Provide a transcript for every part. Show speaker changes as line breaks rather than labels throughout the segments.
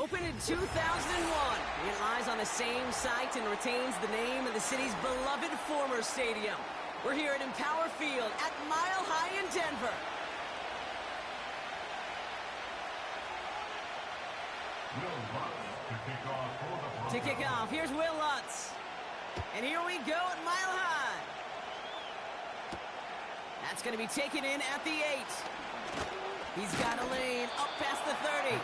Opened in 2001, it lies on the same site and retains the name of the city's beloved former stadium. We're here at Empower Field at Mile High in Denver. To kick off, here's Will Lutz. And here we go at Mile High. That's going to be taken in at the 8. He's got a lane up past the 30.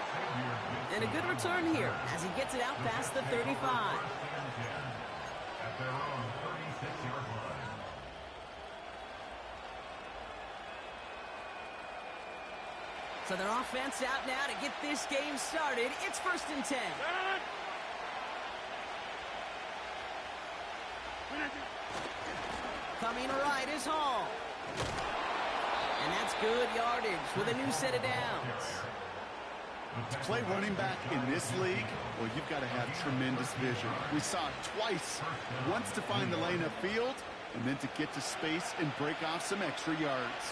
And a good return here as he gets it out past the 35.
At their own 36-yard line.
So their offense out now to get this game started. It's 1st and 10. Coming right is Hall. And that's good yardage with a new set of downs.
To play running back in this league, well, you've got to have tremendous vision. We saw it twice. Once to find the lane upfield, and then to get to space and break off some extra yards.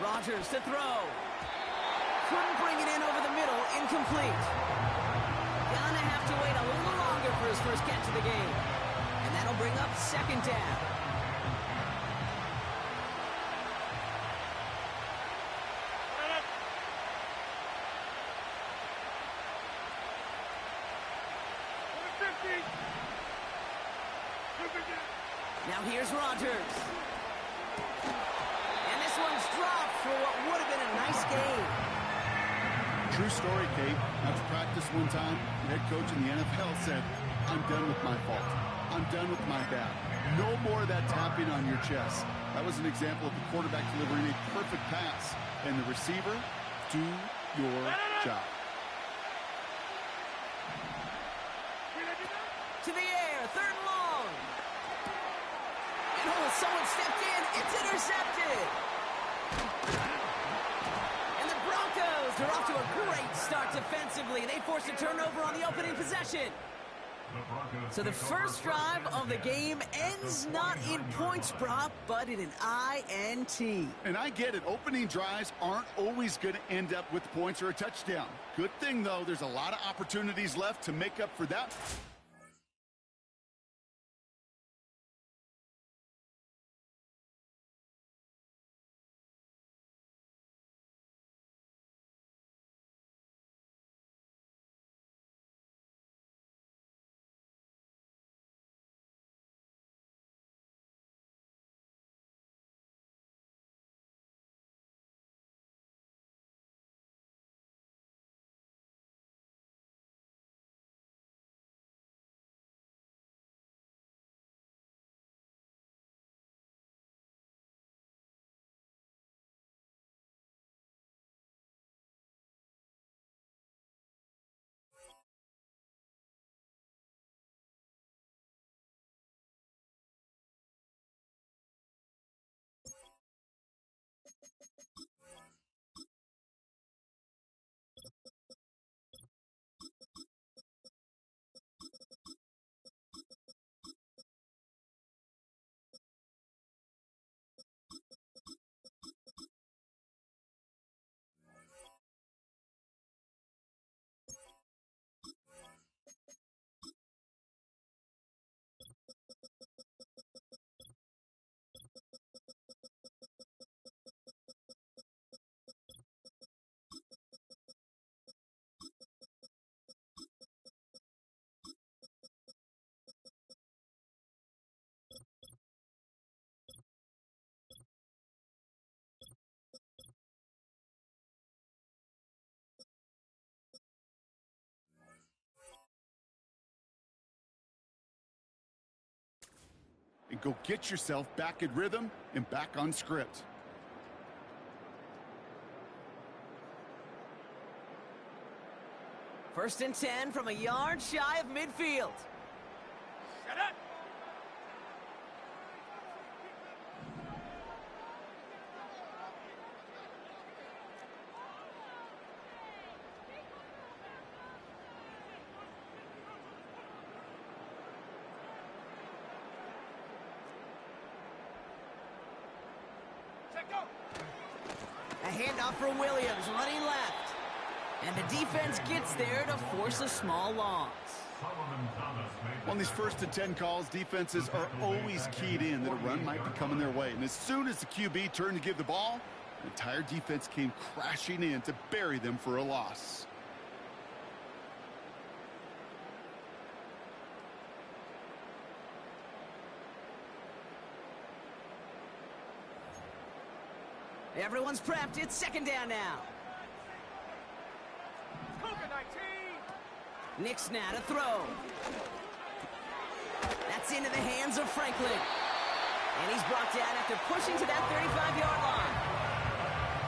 Rodgers to throw. Couldn't bring it in over the middle. Incomplete. Gonna have to wait a little longer for his first catch of the game. And that'll bring up 2nd down. Now here's Rodgers. And this one's dropped for what would have been a nice game.
True story, Kate. After practice one time, the head coach in the NFL said, "I'm done with my fault. I'm done with my bad. No more of that tapping on your chest." That was an example of the quarterback delivering a perfect pass. And the receiver, do your job.
To the air, 3rd and long. And someone stepped in. It's intercepted. And the Broncos are off to a great start defensively. They forced a turnover on the opening possession. So the first drive of the game ends not in points, Brock, but in an INT.
And I get it. Opening drives aren't always going to end up with points or a touchdown. Good thing, though, there's a lot of opportunities left to make up for that. And go get yourself back in rhythm and back on script.
First and 10 from a yard shy of midfield.
Shut up!
A handoff for Williams, running left. And the defense gets there to force a small loss.
On these 1st and 10 calls, defenses are always keyed in that a run might be coming their way. And as soon as the QB turned to give the ball, the entire defense came crashing in to bury them for a loss.
Everyone's prepped. It's 2nd down now. Nick's now to throw. That's into the hands of Franklin. And he's brought down after pushing to that 35-yard line.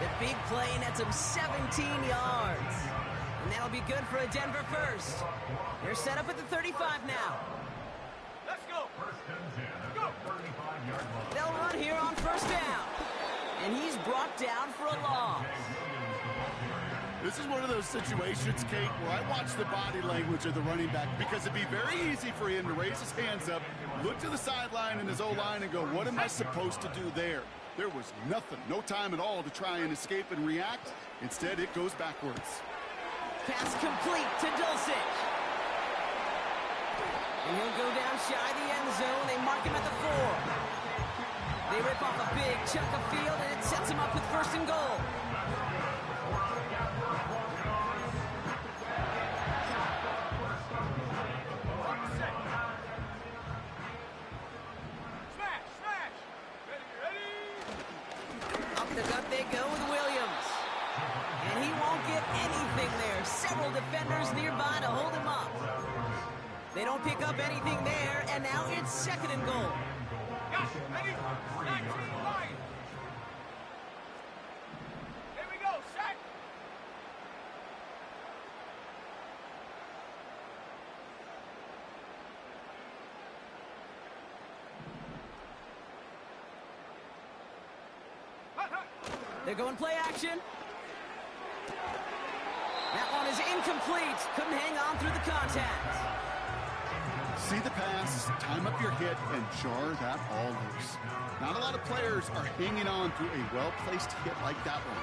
The big play nets him 17 yards. And that'll be good for a Denver first. They're set up at the 35 now.
Let's go.
They'll run here on 1st down. And he's brought down for a loss.
This is one of those situations, Kate, where I watch the body language of the running back because it'd be very easy for him to raise his hands up, look to the sideline in his O-line and go, what am I supposed to do there? There was nothing, no time at all to try and escape and react. Instead, it goes backwards.
Pass complete to Dulcich. And he'll go down shy of the end zone. They mark him at the 4. They rip off a big chunk of field, and it sets him up with 1st and goal. Several defenders nearby to hold him up. They don't pick up anything there, and now it's 2nd and goal.
Ready? 19 line. Here we go, set.
They're going play action. That one is incomplete. Couldn't hang on through the contact.
See the pass, time up your hit, and jar that ball loose. Not a lot of players are hanging on through a well-placed hit like that one.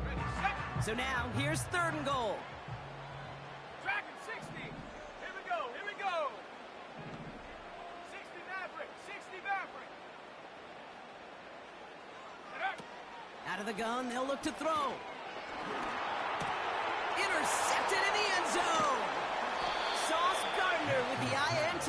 Ready, set.
So now, here's 3rd and goal.
Dragon 60. Here we go, here we go. 60 Maverick, 60 Maverick.
Out of the gun, they'll look to throw. Intercepted in the end zone. Sauce Gardner with the INT.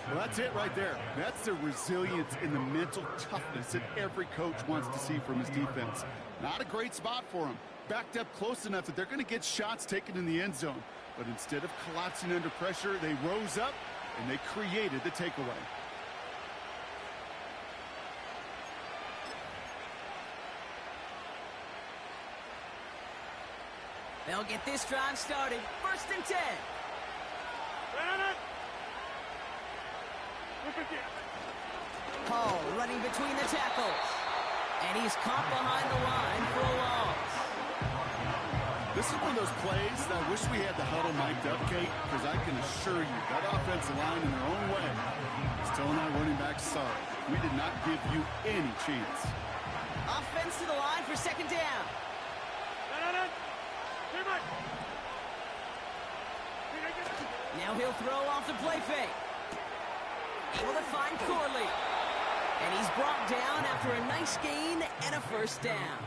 Well, that's it right there. That's the resilience and the mental toughness that every coach wants to see from his defense. Not a great spot for him. Backed up close enough that they're going to get shots taken in the end zone. But instead of collapsing under pressure, they rose up and they created the takeaway.
They'll get this drive started. 1st and 10. Paul running between the tackles. And he's caught behind the line for a loss.
This is one of those plays that I wish we had the huddle mic'd up, Kate, because I can assure you that offensive line in their own way is telling our running backs, sorry, we did not give you any chance.
Offense to the line for 2nd down. Now he'll throw off the play fake. Able to find Corley. And he's brought down after a nice gain and a 1st down.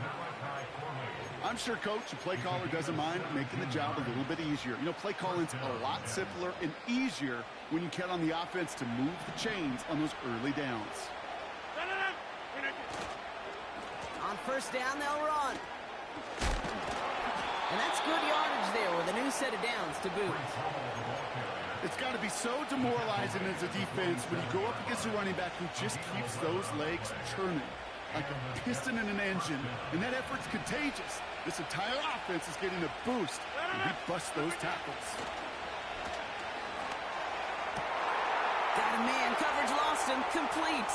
I'm sure coach and play caller doesn't mind making the job a little bit easier. You know, play calling's a lot simpler and easier when you count on the offense to move the chains on those early downs.
On 1st down, they'll run. And that's good yardage there with a new set of downs to boot.
It's got to be so demoralizing as a defense when you go up against a running back who just keeps those legs churning like a piston in an engine, and that effort's contagious. This entire offense is getting a boost, and we bust those tackles.
Got a man, coverage lost him, complete.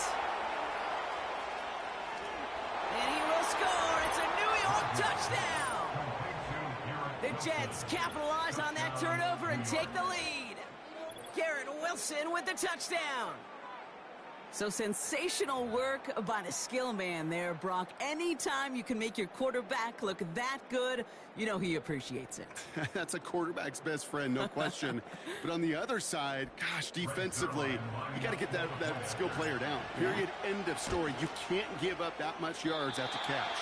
And he will score. It's a New York touchdown. The Jets capitalize on that turnover and take the lead. Garrett Wilson with the touchdown. So sensational work by the skill man there, Brock. Anytime you can make your quarterback look that good, you know he appreciates it.
That's a quarterback's best friend, no question. But on the other side, gosh, defensively, you got to get that skill player down. Period, end of story. You can't give up that much yards after catch.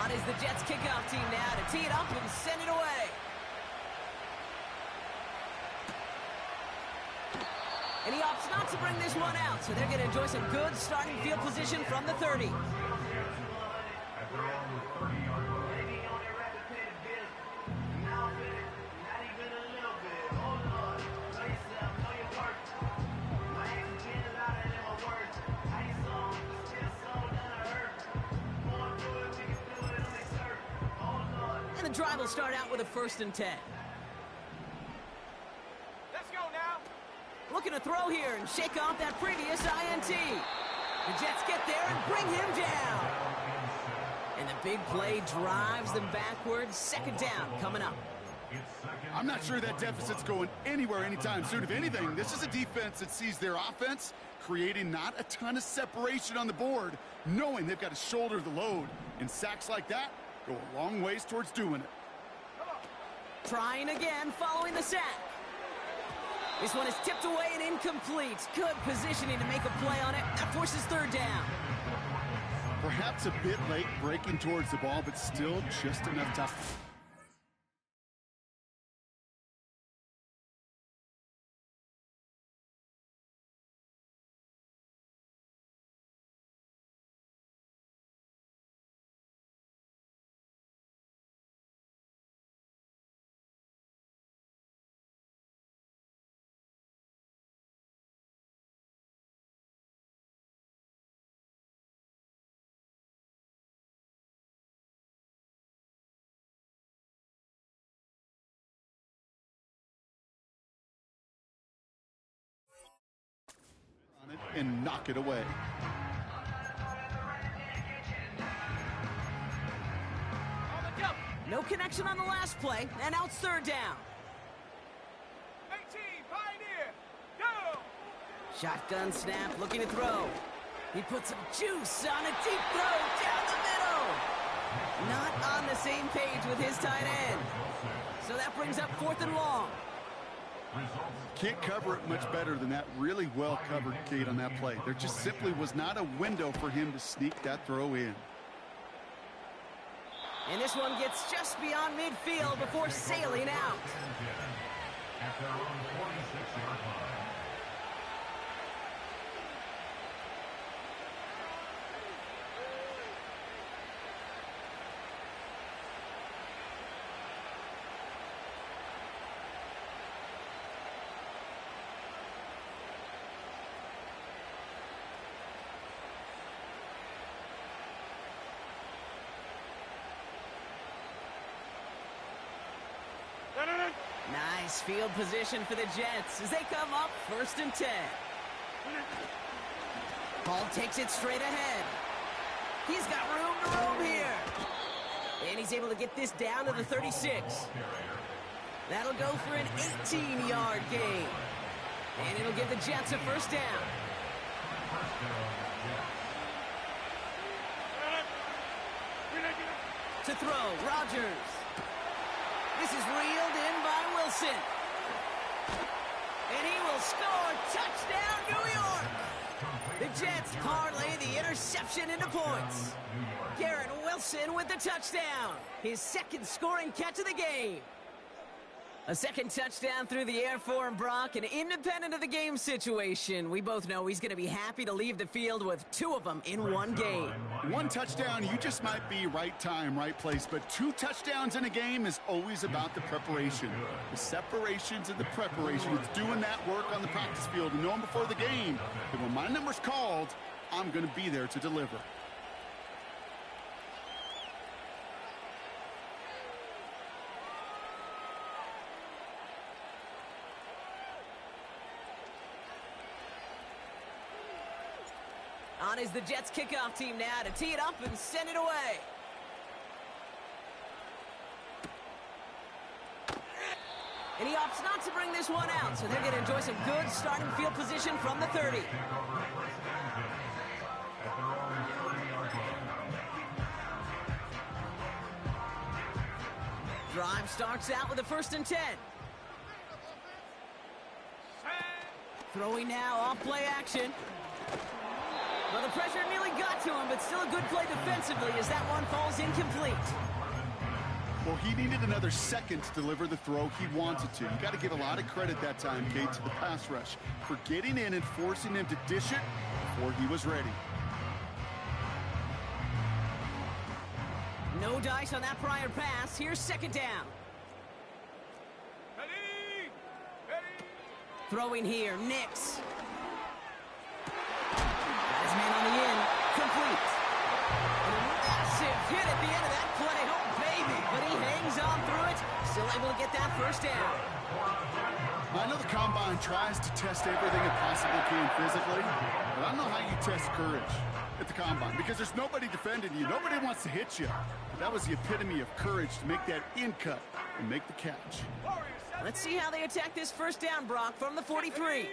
Is the Jets kickoff team now to tee it up and send it away. And he opts not to bring this one out, so they're going to enjoy some good starting field position from the 30. The drive will start out with a 1st and 10.
Let's go now.
Looking to throw here and shake off that previous INT. The Jets get there and bring him down. And the big play drives them backwards. 2nd down coming up.
I'm not sure that deficit's going anywhere anytime soon. If anything, this is a defense that sees their offense creating not a ton of separation on the board, knowing they've got to shoulder the load. And sacks like that go a long ways towards doing it.
Trying again following the sack. This one is tipped away and incomplete. Good positioning to make a play on it. That forces 3rd down.
Perhaps a bit late breaking towards the ball, but still just enough time. And knock it away.
No connection on the last play, and now it's 3rd down.
18, Pioneer, go!
Shotgun snap, looking to throw. He puts some juice on a deep throw down the middle. Not on the same page with his tight end. So that brings up 4th and long.
Can't cover it much better than that. Really well covered, Kate, on that play. There just simply was not a window for him to sneak that throw in.
And this one gets just beyond midfield before sailing out.
At their own 46-yard line.
Nice field position for the Jets as they come up 1st and 10. Ball takes it straight ahead. He's got room to roam here. And he's able to get this down to the 36. That'll go for an 18-yard gain. And it'll give the Jets a 1st down. To throw, Rodgers. This is reeled in by Wilson. And he will score. Touchdown, New York. The Jets parlay the interception into points. Garrett Wilson with the touchdown. His 2nd scoring catch of the game. A 2nd touchdown through the air for him, Brock. And independent of the game situation, we both know he's going to be happy to leave the field with 2 of them in one game.
1 touchdown, you just might be right time, right place. But 2 touchdowns in a game is always about the preparation. The separations and the preparation. It's doing that work on the practice field and knowing before the game that when my number's called, I'm going to be there to deliver.
On is the Jets kickoff team now to tee it up and send it away. And he opts not to bring this one out, so they're going to enjoy some good starting field position from the 30. Drive starts out with a 1st and 10. Throwing now, off play action. Well, the pressure nearly got to him, but still a good play defensively as that one falls incomplete.
Well, he needed another second to deliver the throw he wanted to. You got to give a lot of credit that time, Kate, to the pass rush for getting in and forcing him to dish it before he was ready.
No dice on that prior pass. Here's 2nd down.
Ready! Ready!
Throwing here, Nix. Got his man on the in. Complete. And a massive hit at the end of that play. Oh, baby. But he hangs on through it. Still able to get that 1st down.
I know the Combine tries to test everything it possibly can physically, but I don't know how you test courage at the Combine because there's nobody defending you. Nobody wants to hit you. But that was the epitome of courage to make that in cut and make the catch.
Let's see how they attack this 1st down, Brock, from the 43.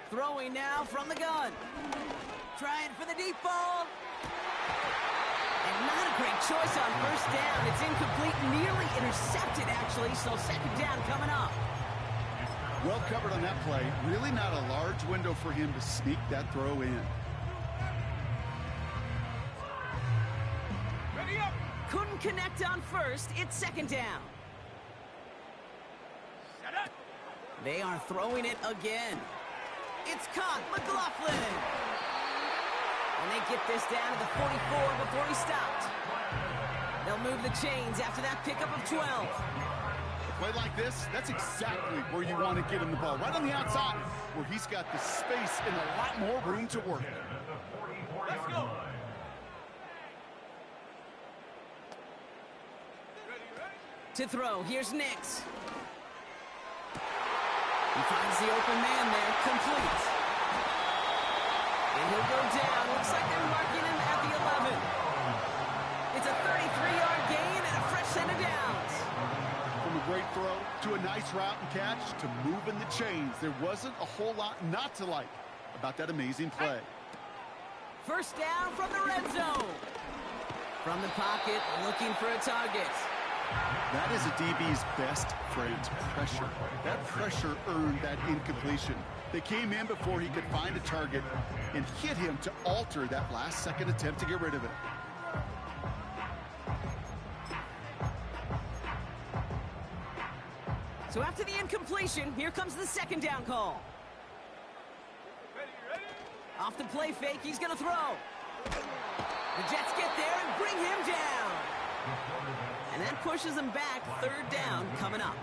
Throwing now from the gun. Trying for the deep ball. And not a great choice on 1st down. It's incomplete, nearly intercepted, actually, so 2nd down coming up.
Well covered on that play. Really not a large window for him to sneak that throw in.
Ready up!
Couldn't connect on 1st. It's 2nd down.
Set up!
They are throwing it again. It's caught. McLaughlin. And they get this down to the 44 before he stopped. They'll move the chains after that pickup of 12.
A play like this, that's exactly where you want to get him the ball. Right on the outside, where he's got the space and a lot more room to work.
Let's go! Ready, ready?
To throw, here's Nix. He finds the open man there, complete. And he'll go down. Looks like they're marking him at the 11. It's a 33-yard gain and a fresh set of downs.
From a great throw to a nice route and catch to moving the chains, there wasn't a whole lot not to like about that amazing play.
1st down from the red zone. From the pocket, looking for a target.
That is a DB's best friend, pressure. That pressure earned that incompletion. They came in before he could find a target and hit him to alter that last-second attempt to get rid of it.
So after the incompletion, here comes the 2nd down call.
Ready, ready?
Off the play fake, he's going to throw. The Jets get there and bring him down. And that pushes them back. 3rd down coming up.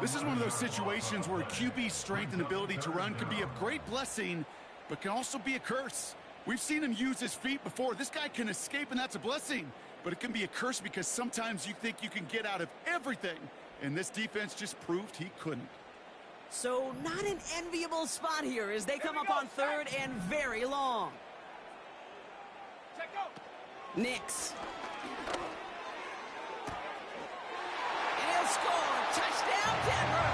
This is one of those situations where QB's strength and ability to run can be a great blessing, but can also be a curse. We've seen him use his feet before. This guy can escape, and that's a blessing. But it can be a curse because sometimes you think you can get out of everything, and this defense just proved he couldn't.
So not an enviable spot here as they come up on 3rd and very long.
Check out!
Nix. And he'll score. Touchdown, Denver.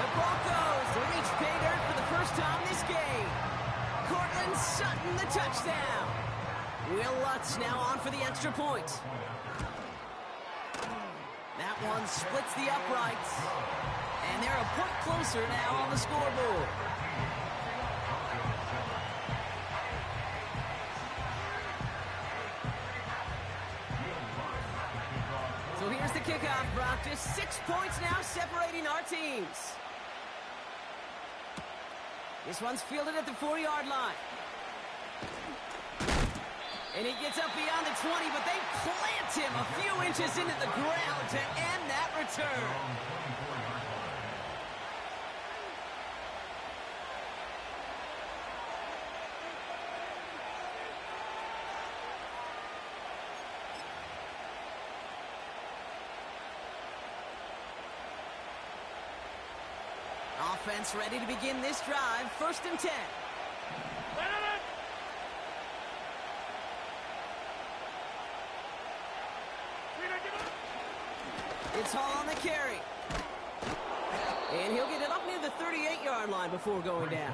The Broncos reach pay dirt for the 1st time this game. Cortland Sutton the touchdown. Will Lutz now on for the extra point. That one splits the uprights. And they're a point closer now on the scoreboard. So here's the kickoff, Brock. Just 6 points now separating our teams. This one's fielded at the 4-yard line. And he gets up beyond the 20, but they plant him a few inches into the ground to end that return. Offense ready to begin this drive. 1st and 10. It's Hall on the carry. And he'll get it up near the 38-yard line before going down.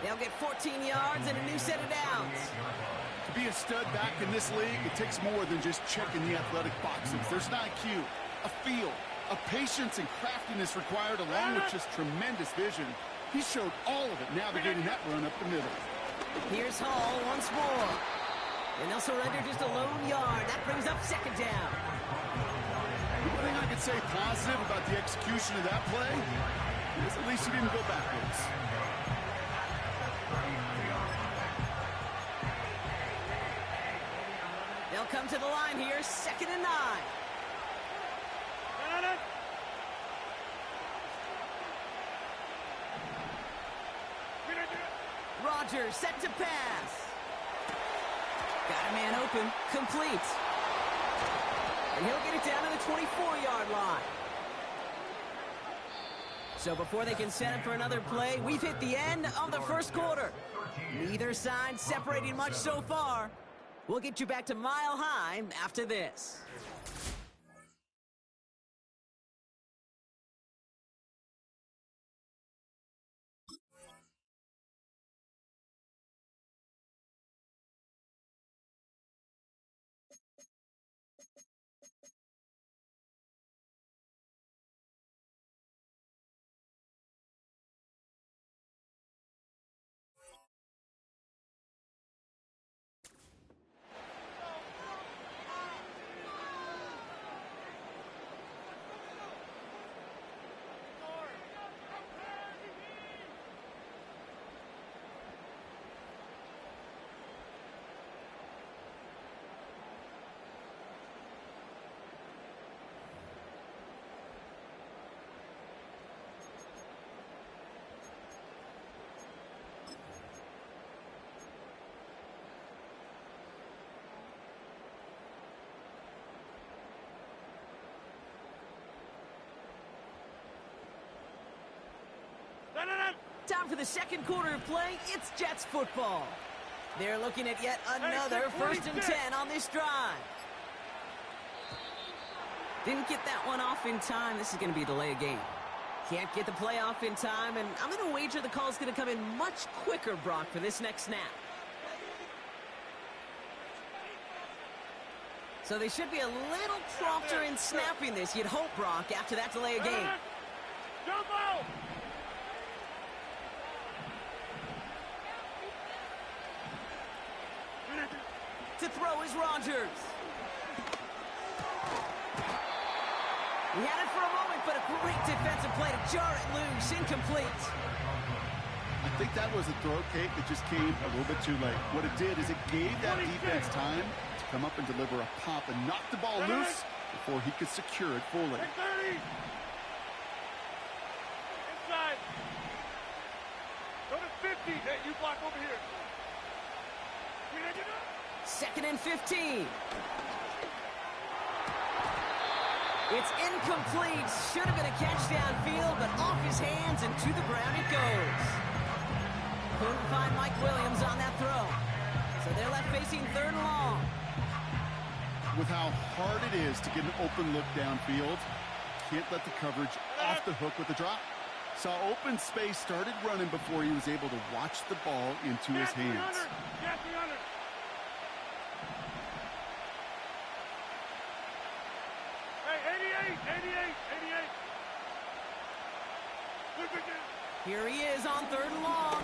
They'll get 14 yards and a new set of downs.
To be a stud back in this league, it takes more than just checking the athletic boxes. There's an IQ, a feel, a patience and craftiness required along with just tremendous vision. He showed all of it navigating that run up the middle.
Here's Hall once more. And they'll surrender just a lone yard. That brings up 2nd down.
The one thing I could say positive about the execution of that play is at least he didn't go backwards.
They'll come to the line here, 2nd and 9. Rodgers set to pass. Got a man open, complete. And he'll get it down to the 24-yard line. So before they can set up for another play, we've hit the end of the 1st quarter. Neither side separating much so far. We'll get you back to Mile High after this. Time for the 2nd quarter of play. It's Jets football. They're looking at yet another 1st and 10 on this drive. Didn't get that one off in time. This is going to be a delay of game. Can't get the play off in time, and I'm going to wager the call's going to come in much quicker, Brock, for this next snap. So they should be a little prompter in snapping this, you'd hope, Brock, after that delay of game.
Jump out!
To throw is Rodgers. He had it for a moment, but a great defensive play to jar it loose. Incomplete.
I think that was a throw, Kate, that just came a little bit too late. What it did is it gave that defense time to come up and deliver a pop and knock the ball loose before he could secure it fully.
30. Inside. Go to 50. Hey, you block over here.
2nd and 15. It's incomplete. Should have been a catch downfield, but off his hands and to the ground it goes. Couldn't find Mike Williams on that throw. So they're left facing 3rd and long.
With how hard it is to get an open look downfield, can't let the coverage off the hook with the drop. Saw open space, started running before he was able to watch the ball into his hands.
Here he is on 3rd and long.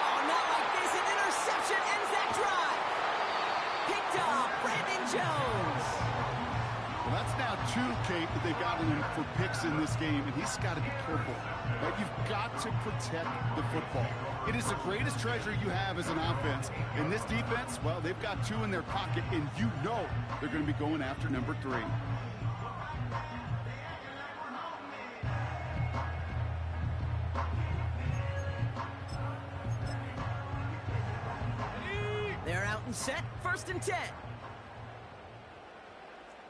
Oh, not like this. An interception ends that drive. Picked off Brandon Jones.
Well, that's now 2, Kate, that they've gotten him for picks in this game, and he's got to be careful. Right? You've got to protect the football. It is the greatest treasure you have as an offense. And this defense, well, they've got 2 in their pocket, and you know they're going to be going after number 3.
They're out and set. 1st and 10.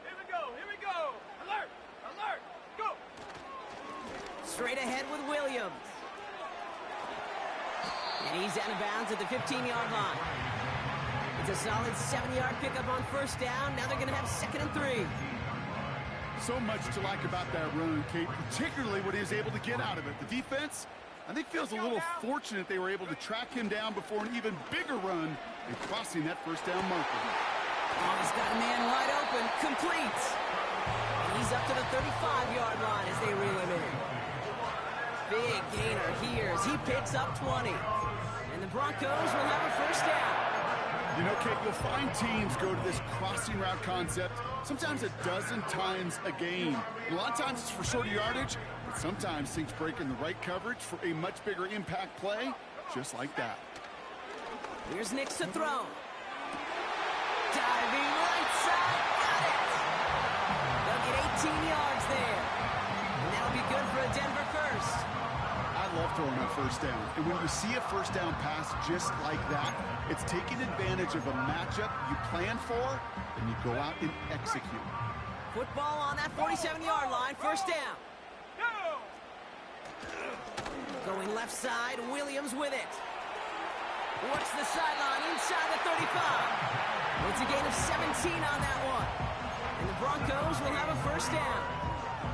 Here we go. Alert. Go.
Straight ahead with Williams. And he's out of bounds at the 15-yard line. It's a solid 7-yard pickup on first down. Now they're going to have 2nd and 3.
So much to like about that run, Kate, particularly what he was able to get out of it. The defense, I think, feels a little fortunate they were able to track him down before an even bigger run and crossing that first down marker.
Oh, he's got a man wide open. Complete. And he's up to the 35-yard line as they reel him in. Big gainer here as he picks up 20. And the Broncos will have a first down.
You know, Kate, you'll find teams go to this crossing route concept sometimes a dozen times a game. And a lot of times it's for shorter yardage, but sometimes things break in the right coverage for a much bigger impact play, just like that.
Here's Nix to throw. Diving right side, got it! They'll get 18 yards there. And that'll be good for a Denver first.
I love throwing on first down. And when you see a first down pass just like that, it's taking advantage of a matchup you plan for, and you go out and execute.
Football on that 47-yard line, first down. Going left side, Williams with it. Works the sideline inside the 35. It's a gain of 17 on that one. And the Broncos will have a first down.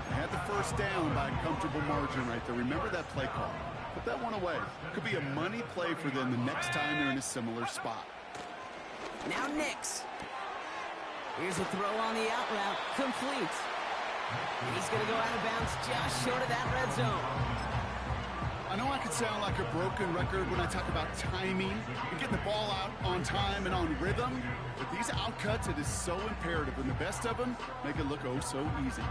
They had the first down by a comfortable margin right there. Remember that play call. Put that one away. Could be a money play for them the next time they're in a similar spot.
Now Nix. Here's a throw on the out route. Complete. He's going to go out of bounds just short of that red zone.
I know I could sound like a broken record when I talk about timing and getting the ball out on time and on rhythm, but these outcuts, it is so imperative, and the best of them make it look oh so easy.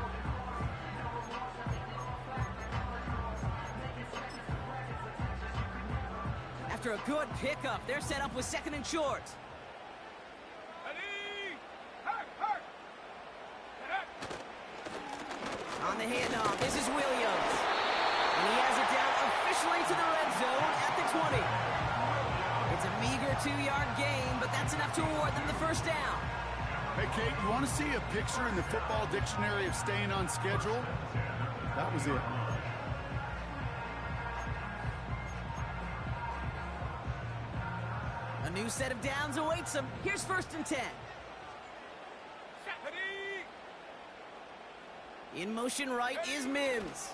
After a good pickup, they're set up with 2nd and short. On the handoff, this is Williams. And he has it down officially to the red zone at the 20. It's a meager 2-yard gain, but that's enough to award them the first down.
Hey, Kate, you want to see a picture in the football dictionary of staying on schedule? That was it.
A new set of downs awaits them. Here's 1st and 10. In motion right is Mims.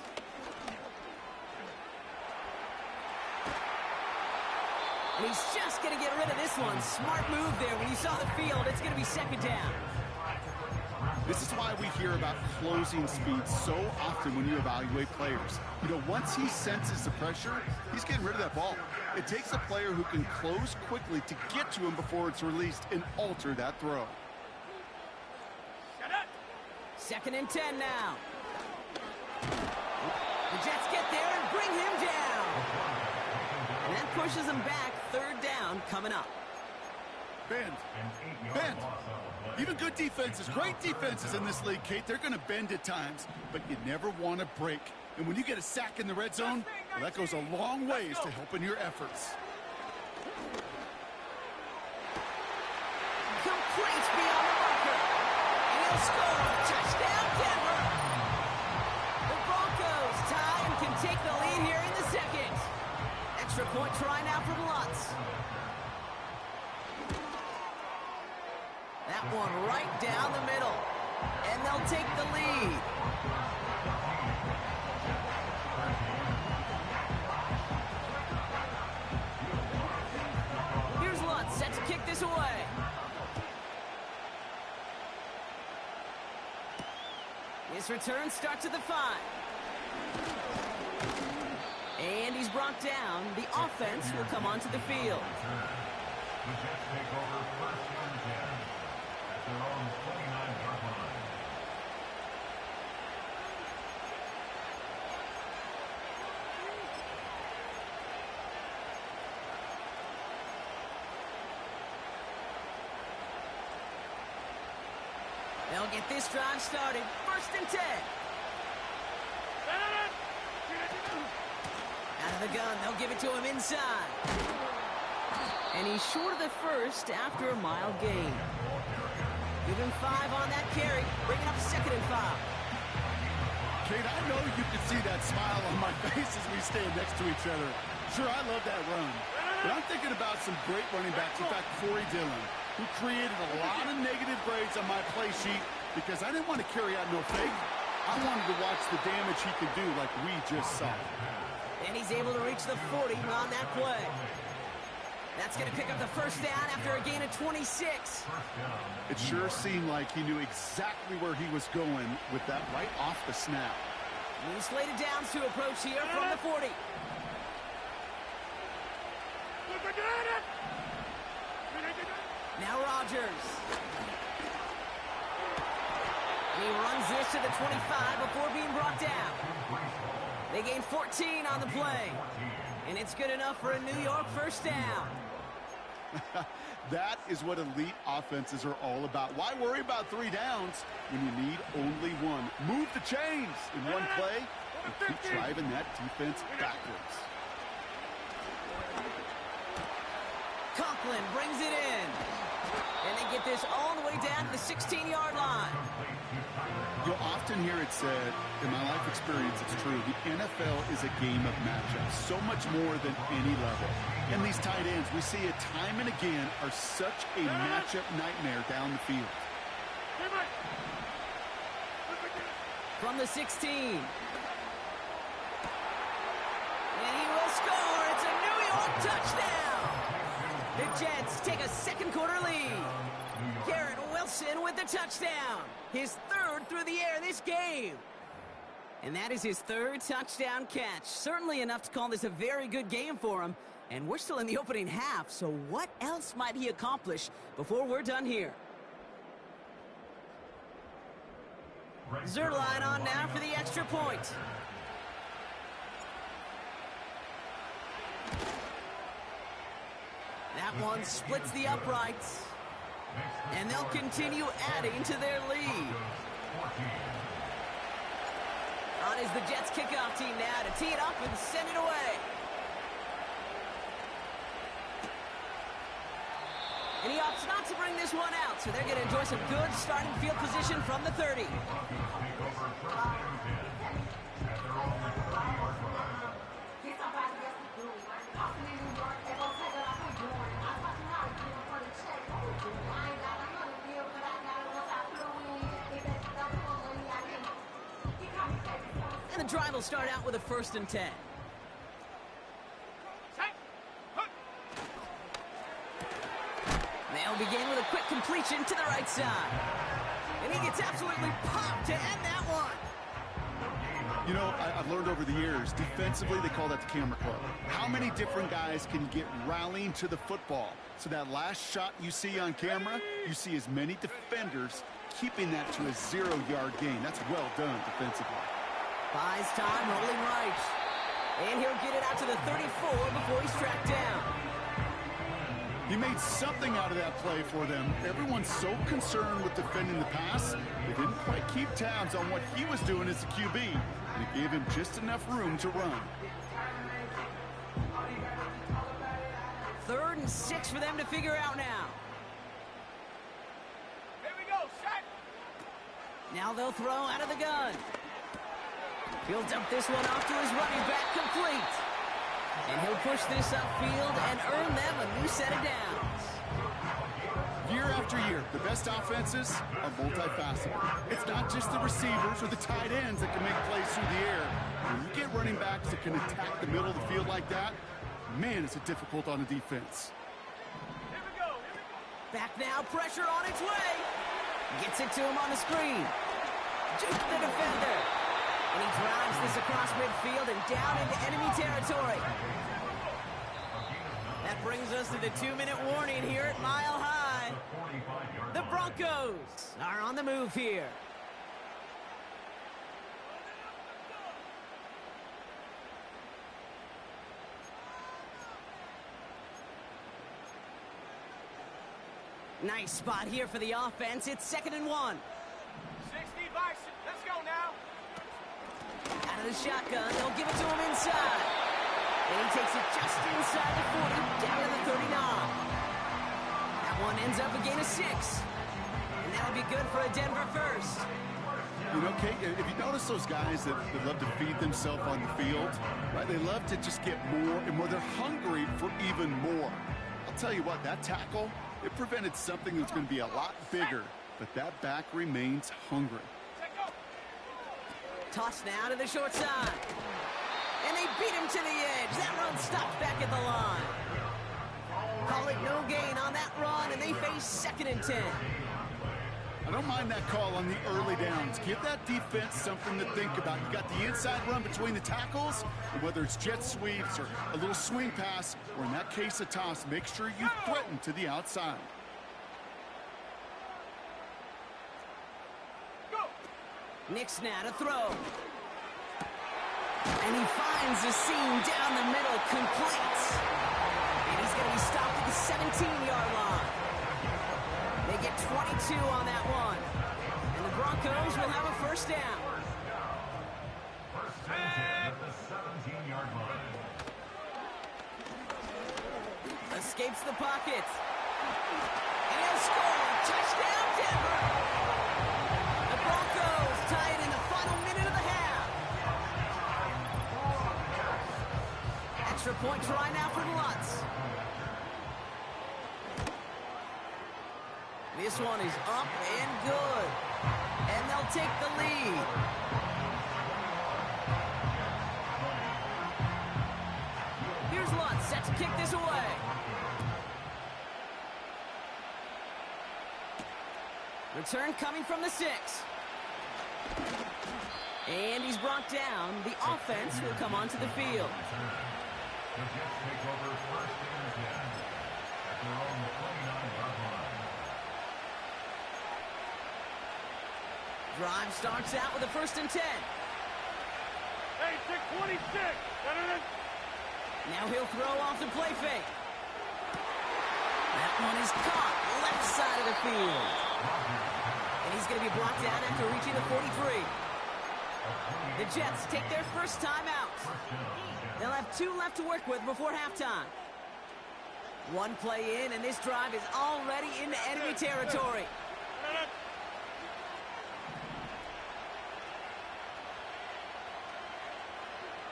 And he's just going to get rid of this one. Smart move there. When you saw the field, it's going to be 2nd down.
This is why we hear about closing speed so often when you evaluate players. You know, once he senses the pressure, he's getting rid of that ball. It takes a player who can close quickly to get to him before it's released and alter that throw.
2nd and 10 now. The Jets get there and bring him down. And that pushes him back. 3rd down coming up.
Bend. Bend. Even good defenses, great defenses in this league, Kate, they're going to bend at times, but you never want to break. And when you get a sack in the red zone, well, that goes a long ways to helping your efforts.
Complete beyond the marker. And he'll score. Touchdown, Denver. The Broncos tie and can take the lead here in the 2nd. Extra point try now from Lutz. That one right down the middle. And they'll take the lead. Here's Lutz set to kick this away. His return starts at the 5. And he's brought down. The offense will come onto the field.
The Jets take over 1st and 10 at their own 29-yard line.
They'll get this drive started. 1st and 10. Out of the gun, they'll give it to him inside. And he's short of the first after a mile gain. Give him 5 on that carry. Bring it up 2nd and 5.
Kate, I know you can see that smile on my face as we stand next to each other. Sure, I love that run. But I'm thinking about some great running backs, in fact, Corey Dillon, who created a lot of negative grades on my play sheet because I didn't want to carry out no fake. I wanted to watch the damage he could do like we just saw.
And he's able to reach the 40 on that play. That's going to pick up the first down after a gain of 26.
It sure seemed like he knew exactly where he was going with that right off the snap.
New slated downs to approach here from the 40. Now Rodgers. And he runs this to the 25 before being brought down. They gain 14 on the play. And it's good enough for a New York first down.
That is what elite offenses are all about. Why worry about 3 downs when you need only one? Move the chains in one play and keep driving that defense backwards.
Conklin brings it in. And they get this all the way down to the 16-yard line.
You'll often hear it said, in my life experience, it's true, the NFL is a game of matchups, so much more than any level. And these tight ends, we see it time and again, are such a matchup nightmare down the field.
From the 16. And he will score. It's a New York touchdown. The Jets take a second quarter lead. Garrett Wilson with the touchdown. His third through the air this game. And that is his third touchdown catch. Certainly enough to call this a very good game for him. And we're still in the opening half, so what else might he accomplish before we're done here? Zerline on now for the extra point. That one splits the uprights. And they'll continue adding to their lead. On is the Jets kickoff team now to tee it up and send it away. And he opts not to bring this one out, so they're going to enjoy some good starting field position from the 30. And the drive will start out with a 1st and 10. They'll begin with a quick completion to the right side. And he gets absolutely popped to end that one.
You know, I've learned over the years, defensively, they call that the camera club. How many different guys can get rallying to the football? So that last shot you see on camera, you see as many defenders keeping that to a 0-yard gain. That's well done defensively.
Buys time, rolling right. And he'll get it out to the 34 before he's tracked down.
He made something out of that play for them. Everyone's so concerned with defending the pass, they didn't quite keep tabs on what he was doing as a QB. And it gave him just enough room to run.
3rd and 6 for them to figure out now.
Here we go, set.
Now they'll throw out of the gun. He'll dump this one off to his running back, complete. And he'll push this upfield and earn them a new set of downs.
Year after year, the best offenses are multifaceted. It's not just the receivers or the tight ends that can make plays through the air. When you get running backs that can attack the middle of the field like that, man, it's difficult on the defense.
Here we go.
Back now, pressure on its way. Gets it to him on the screen. Juke the defender. And he drives this across midfield and down into enemy territory. That brings us to the 2-minute warning here at Mile High. The Broncos are on the move here. Nice spot here for the offense. It's 2nd and 1.
60 Bison. Let's go now.
Out of the shotgun, they'll give it to him inside. And he takes it just inside the 40, down to the 39. That one ends up a gain of 6. And that'll be good for a Denver first.
You know, Kate, if you notice those guys that love to feed themselves on the field, right? They love to just get more and more. They're hungry for even more. I'll tell you what, that tackle, it prevented something that's going to be a lot bigger, but that back remains hungry.
Toss now to the short side. And they beat him to the edge. That run stopped back at the line. Call it no gain on that run, and they face 2nd and 10.
I don't mind that call on the early downs. Give that defense something to think about. You got the inside run between the tackles, and whether it's jet sweeps or a little swing pass, or in that case a toss, make sure you threaten to the outside.
Nix now to throw. And he finds the seam down the middle, complete. And he's going to be stopped at the 17-yard line. They get 22 on that one. And the Broncos will have a first down.
First and 10 at the 17-yard line.
Escapes the pocket. And he'll score. Touchdown, Denver. The Broncos tie it in the final minute of the half. Extra point try now for the Lutz. This one is up and good. And they'll take the lead. Here's Lutz set to kick this away. Return coming from the 6. And he's brought down. The offense will come onto the field.
The Jets take over first and 10 at their own 29-yard line.
Drive starts out with a 1st and 10.
Hey, 626.
Now he'll throw off the play fake. That one is caught left side of the field. And he's going to be brought down after reaching the 43. The Jets take their first time out. They'll have 2 left to work with before halftime. 1 play in, and this drive is already into enemy territory.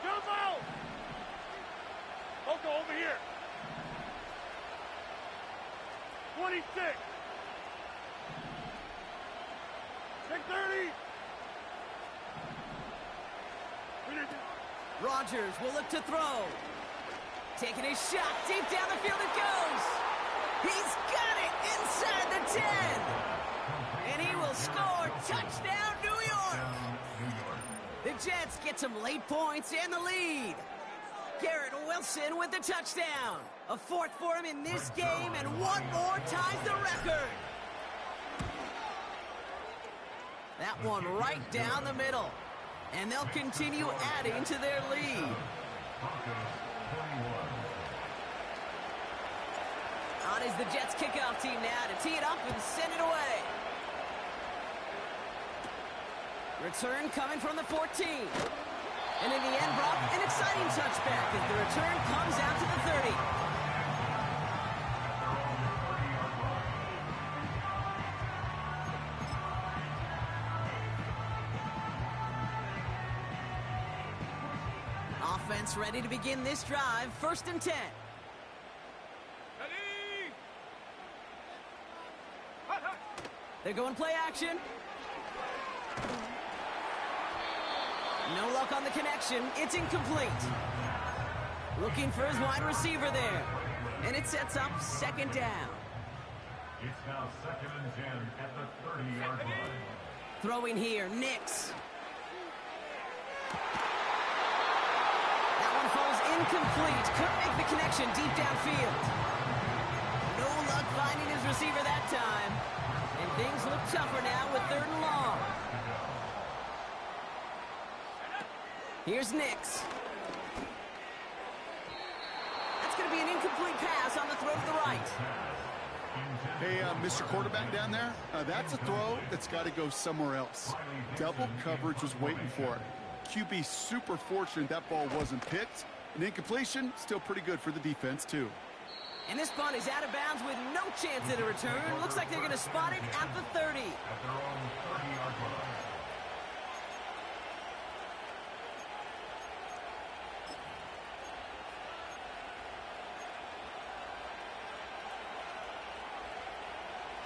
Jump out! Loco, over here. 26. 630.
Rodgers will look to throw. Taking his shot. Deep down the field it goes. He's got it inside the 10. And he will score. Touchdown, New York. The Jets get some late points and the lead. Garrett Wilson with the touchdown. A 4th for him in this game, and 1 more ties the record. That one right down the middle. And they'll continue adding to their lead. On is the Jets kickoff team now to tee it up and send it away. Return coming from the 14. And in the end, Brock, an exciting touchback as the return comes out to the 30. Offense ready to begin this drive. 1st and 10.
Ready!
They're going play action. No luck on the connection. It's incomplete. Looking for his wide receiver there. And it sets up 2nd down.
It's now 2nd and 10 at the 30-yard line.
Throwing here, Nix. Falls incomplete. Couldn't make the connection deep downfield. No luck finding his receiver that time. And things look tougher now with 3rd and long. Here's Nix. That's going to be an incomplete pass on the throw to the right.
Hey, Mr. Quarterback down there, that's a throw that's got to go somewhere else. Double coverage was waiting for it. QB super fortunate that ball wasn't picked. An incompletion, still pretty good for the defense, too.
And this punt is out of bounds with no chance at a return. Looks like they're going to spot it at the 30.
At their own 30-yard line.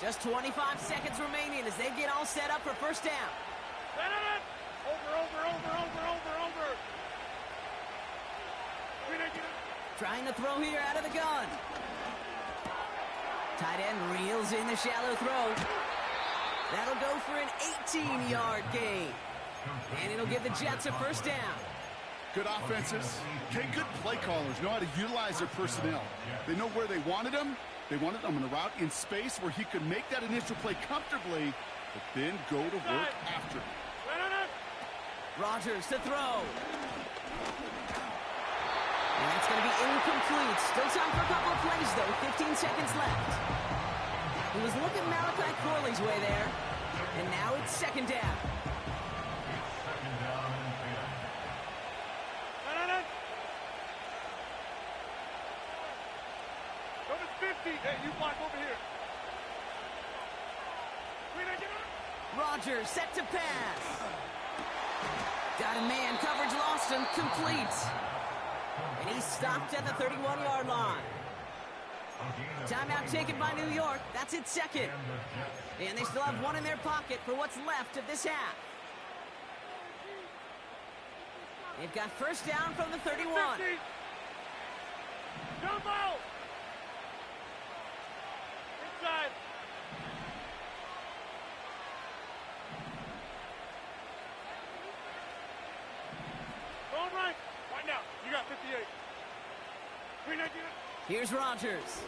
Just 25 seconds remaining as they get all set up for first down.
Over.
Trying to throw here out of the gun. Tight end reels in the shallow throw. That'll go for an 18-yard gain. And it'll give the Jets a first down.
Good offenses. Okay, good play callers know how to utilize their personnel. They know where they wanted him. They wanted him on a route in space where he could make that initial play comfortably, but then go to work after it.
Rodgers to throw. And that's going to be incomplete. Still time for a couple of plays, though. 15 seconds left. He was looking Malachi Corley's way there. And now it's second down.
Second down and 10.
Go to 50. Hey, you block over here.
Rodgers set to pass. Got a man. Coverage lost him. Complete. And he's stopped at the 31-yard line. Timeout taken by New York. That's its second. And they still have one in their pocket for what's left of this half. They've got first down from the 31.
Jump out! Inside. Going right. Right now. You got 58. 319.
Here's Rodgers.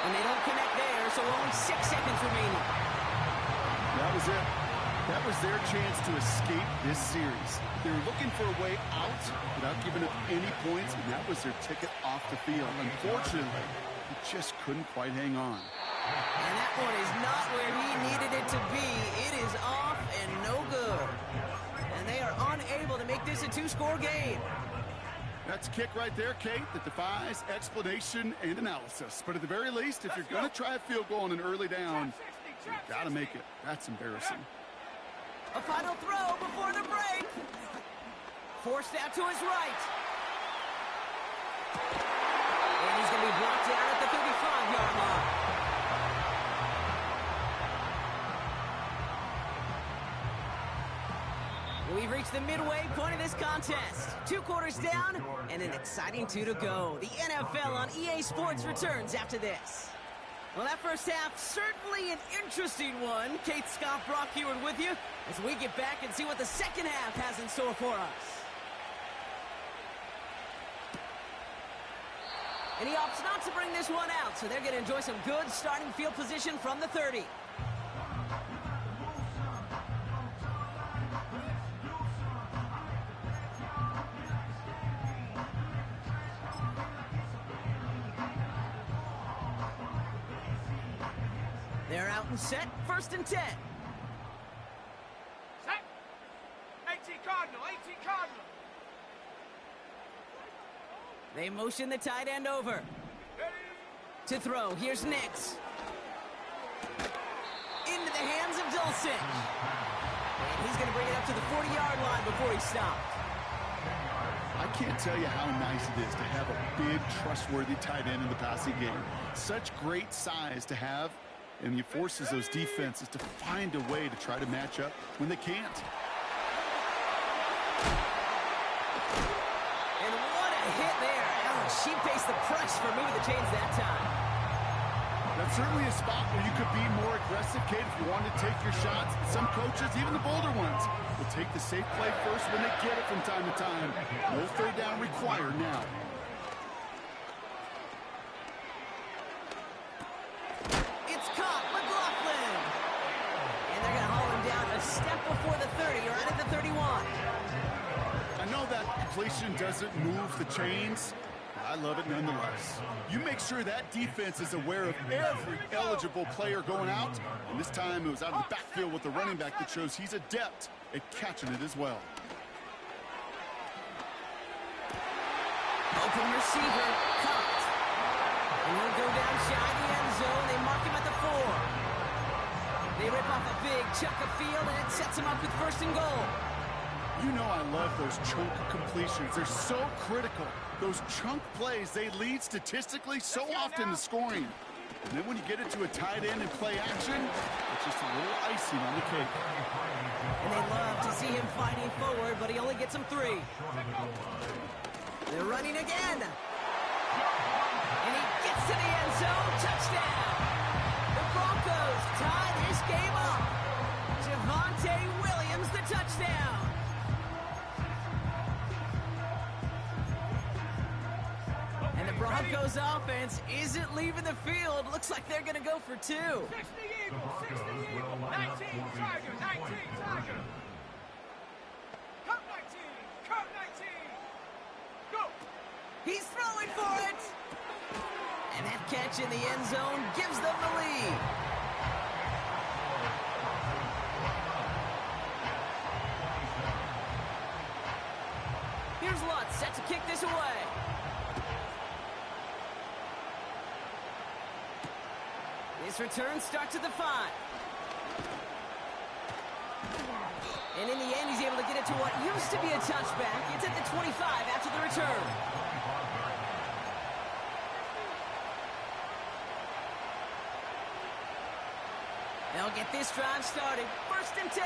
And they don't connect there, so only 6 seconds remaining.
That was it. That was their chance to escape this series. They were looking for a way out without giving up any points, and that was their ticket off the field. Unfortunately, he just couldn't quite hang on.
And that one is not where he needed it to be. It is off and no good. And they are unable to make this a 2-score game.
That's a kick right there, Kate, that defies explanation and analysis. But at the very least, if you're going to try a field goal on an early down, you've got to make it. That's embarrassing.
A final throw before the break. Forced out to his right. And he's going to be brought down at the 35-yard line. We've reached the midway point of this contest. 2 quarters down and an exciting 2 to go. The NFL on EA Sports returns after this. Well, that first half, certainly an interesting one. Kate, Scott, Brock Heward with you as we get back and see what the second half has in store for us. And he opts not to bring this one out, so they're going to enjoy some good starting field position from the 30. They're out and set, 1st and 10.
Set. 18 Cardinal.
They motion the tight end over. To throw, here's Nix. Into the hands of Dulcich. And he's going to bring it up to the 40-yard line before he stopped.
I can't tell you how nice it is to have a big, trustworthy tight end in the passing game. Such great size to have. And it forces those defenses to find a way to try to match up when they can't.
And what a hit there. Ouch, she faced the press for moving the chains that time.
That's certainly a spot where you could be more aggressive, Kate, if you wanted to take your shots. Some coaches, even the bolder ones, will take the safe play first when they get it from time to time. No third down required now.
Step before the 30, right at the 31.
I know that completion doesn't move the chains, but I love it nonetheless. You make sure that defense is aware of every eligible player going out, and this time it was out of the backfield with the running back that shows he's adept at catching it as well.
Open receiver, caught. And he'll go down shy of the end zone. They mark him at the 4. They rip off a big chunk of field, and it sets them up with 1st and goal.
You know I love those chunk completions. They're so critical. Those chunk plays, they lead statistically so often to scoring. And then when you get it to a tight end and play action, it's just a little icing on the cake.
And they love to see him fighting forward, but he only gets them 3. They're running again. And he gets to the end zone. Touchdown. The Broncos tie this game up. Javonte Williams, the touchdown. And the Broncos offense isn't leaving the field. Looks like they're going to go for 2.
60 Eagles, 60 Eagles, 19 Tigers, 19 Tigers. Cut 19, cut 19. Go.
He's throwing for it. And that catch in the end zone gives them the lead. Here's Lutz set to kick this away. This return starts at the 5. And in the end, he's able to get it to what used to be a touchback. It's at the 25 after the return. They'll get this drive started. 1st and 10.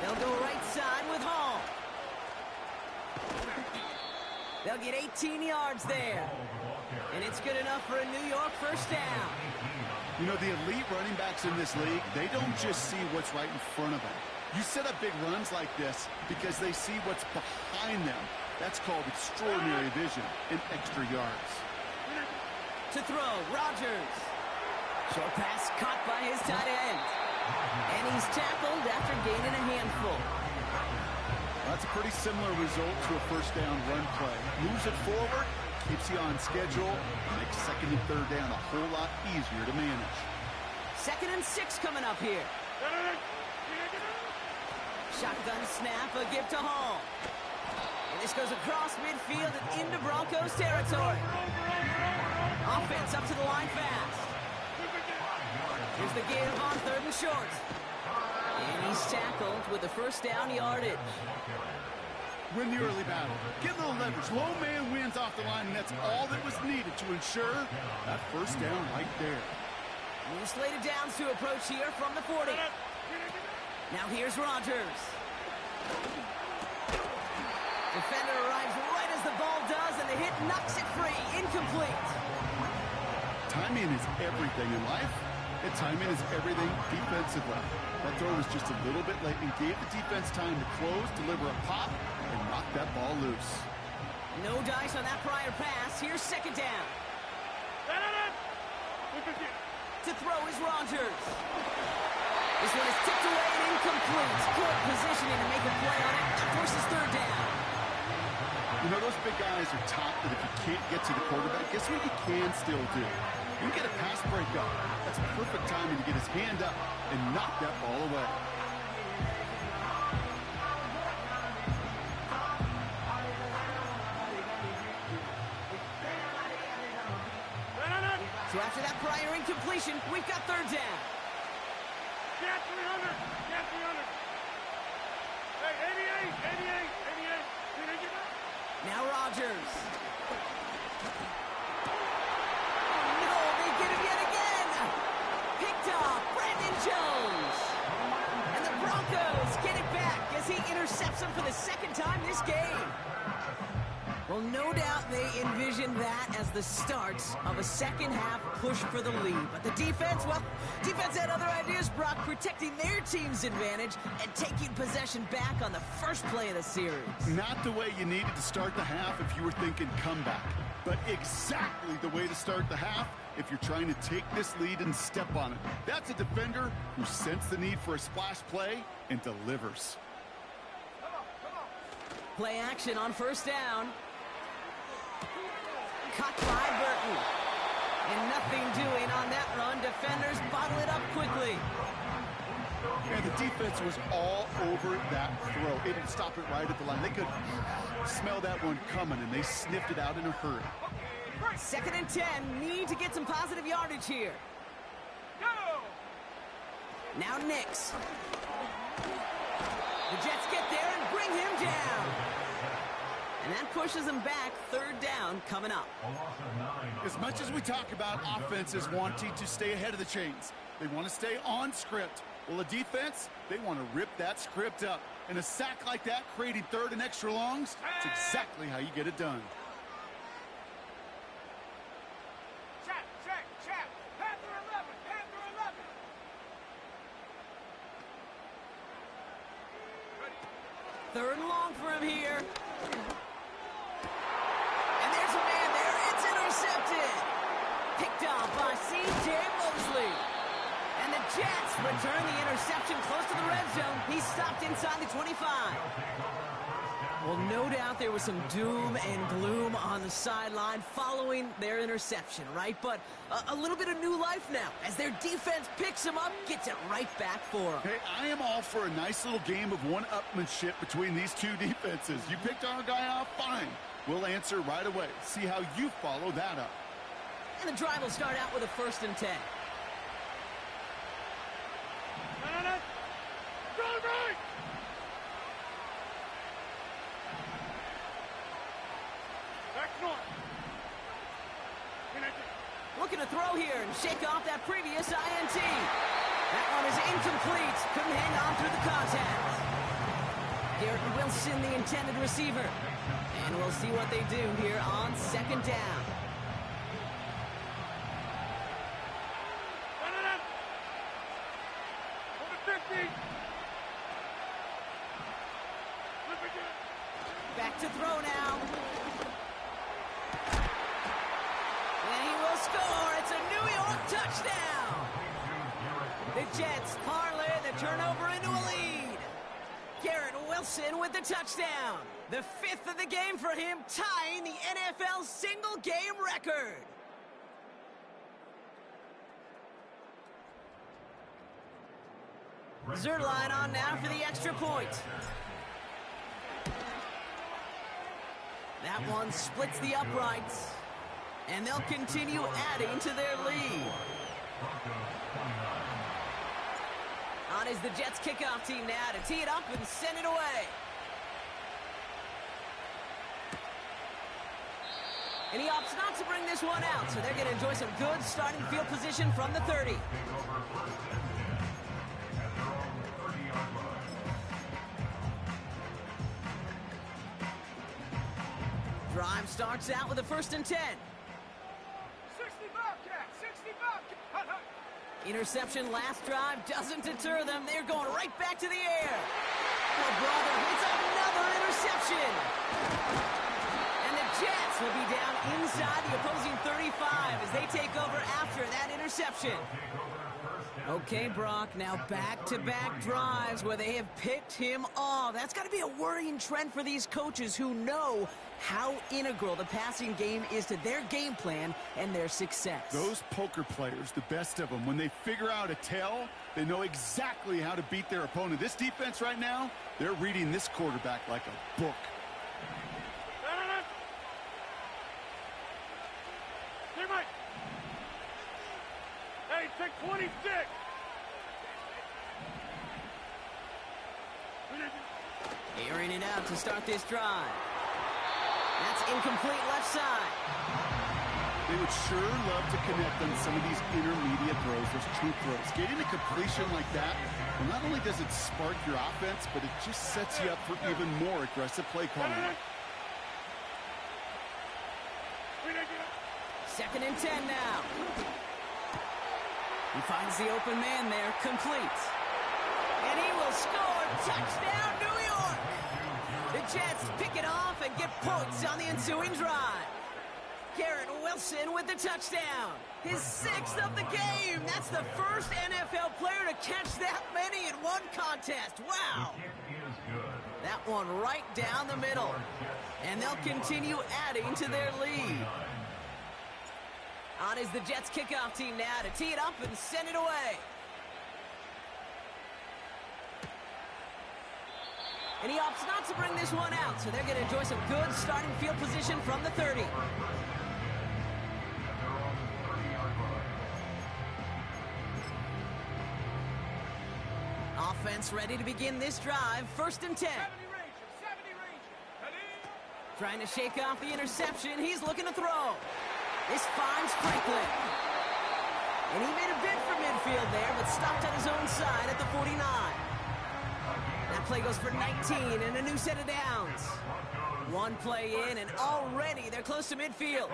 They'll go right side with Hall. They'll get 18 yards there. And it's good enough for a New York 1st down.
You know, the elite running backs in this league, they don't just see what's right in front of them. You set up big runs like this because they see what's behind them. That's called extraordinary vision and extra yards.
To throw, Rodgers. Short pass caught by his tight end. And he's tackled after gaining a handful.
That's a pretty similar result to a 1st down run play. Moves it forward, keeps you on schedule, makes 2nd and 3rd down a whole lot easier to manage.
2nd and 6 coming up here. Shotgun snap, a give to Hall. And this goes across midfield and into Broncos territory. Offense up to the line fast. Here's the give on 3rd and short. And he's tackled with the 1st down yardage.
Win the early battle. Get a little leverage. Low man wins off the line, and that's all that was needed to ensure that 1st down right there.
New slated downs to approach here from the 40. Now here's Rodgers. Defender arrives right as the ball does, and the hit knocks it free. Incomplete.
Timing is everything in life, and timing is everything defensively. That throw was just a little bit late and gave the defense time to close, deliver a pop, and knock that ball loose.
No dice on that prior pass. Here's 2nd down. To throw is Rodgers. This one is tipped away and incomplete. Good positioning to make a play on it. That forces 3rd down.
You know, those big guys are taught that if you can't get to the quarterback, guess what you can still do? You can get a pass break up. That's perfect timing to get his hand up and knock that ball away.
So after that prior incompletion, we've got 3rd down.
Get 300. Get 300. Hey, 88. 88.
Now Rodgers. No, they get him yet again. Picked off Brandon Jones. And the Broncos get it back as he intercepts him for the 2nd time this game. Well, no doubt they envisioned that as the start of a 2nd half push for the lead. But the defense, well, defense had other ideas, Brock, protecting their team's advantage and taking possession back on the 1st play of the series.
Not the way you needed to start the half if you were thinking comeback, but exactly the way to start the half if you're trying to take this lead and step on it. That's a defender who sensed the need for a splash play and delivers.
Play action on 1st down. Caught by Burton. And nothing doing on that run. Defenders bottle it up quickly.
And the defense was all over that throw. Able to stop it right at the line. They could smell that one coming, and they sniffed it out in a hurry.
2nd and 10. Need to get some positive yardage here.
Go!
Now Nix. The Jets get there and bring him down. And that pushes them back. Third down coming up.
As much as we talk about offenses wanting to stay ahead of the chains, they want to stay on script. Well, a defense, they want to rip that script up. And a sack like that, creating third and extra longs, it's exactly how you get it done.
Check, check, check. Panther 11, Panther 11. Ready.
Third and long for him here. And there's a man there. It's intercepted. Picked off by C.J. Mosley. And the Jets return the interception close to the red zone. He stopped inside the 25. Well, no doubt there was some doom and gloom on the sideline following their interception, right? But a little bit of new life now as their defense picks him up, gets it right back for him.
Hey, I am all for a nice little game of one-upmanship between these two defenses. You picked our guy off, fine. We'll answer right away. See how you follow that up.
And the drive will start out with a 1st and 10. Looking to throw here and shake off that previous INT. That one is incomplete. Couldn't hang on through the contact. Garrett Wilson, the intended receiver. And we'll see what they do here on 2nd down. Back to throw now. And he will score. It's a New York touchdown. The Jets parlay the turnover into a lead. Garrett Wilson with the touchdown. The 5th of the game for him, tying the NFL single-game record. Zerline on now for the extra point. That one splits the uprights. And they'll continue adding to their lead. On is the Jets kickoff team now to tee it up and send it away. And he opts not to bring this one out, so they're going to enjoy some good starting field position from the 30. Drive starts out with a 1st and 10.
60 Bobcat, 60 Bobcat.
Interception last drive doesn't deter them. They're going right back to the air. Oh, brother, it's another interception. And the Jets will be down inside the opposing 35 as they take over after that interception. Okay, Brock, now back-to-back drives where they have picked him off. That's got to be a worrying trend for these coaches who know how integral the passing game is to their game plan and their success.
Those poker players, the best of them, when they figure out a tell, they know exactly how to beat their opponent. This defense right now, they're reading this quarterback like a book.
Hey, take 26.
Airing it out to start this drive. That's incomplete left side.
They would sure love to connect on some of these intermediate throws, those true throws. Getting a completion like that, well, not only does it spark your offense, but it just sets you up for even more aggressive play calling.
2nd and 10 now. He finds the open man there, complete. And he will score. Touchdown, New York! The Jets pick it off and get points on the ensuing drive. Garrett Wilson with the touchdown. His 6th of the game. That's the first NFL player to catch that many in one contest. Wow! That one right down the middle. And they'll continue adding to their lead. On is the Jets kickoff team now to tee it up and send it away. And he opts not to bring this one out, so they're going to enjoy some good starting field position from the 30. Offense ready to begin this drive. 1st and 10.
70 Ranger. Ready?
Trying to shake off the interception. He's looking to throw. This finds Franklin. And he made a bid for midfield there, but stopped on his own side at the 49. That play goes for 19 and a new set of downs. One play in, and already they're close to midfield.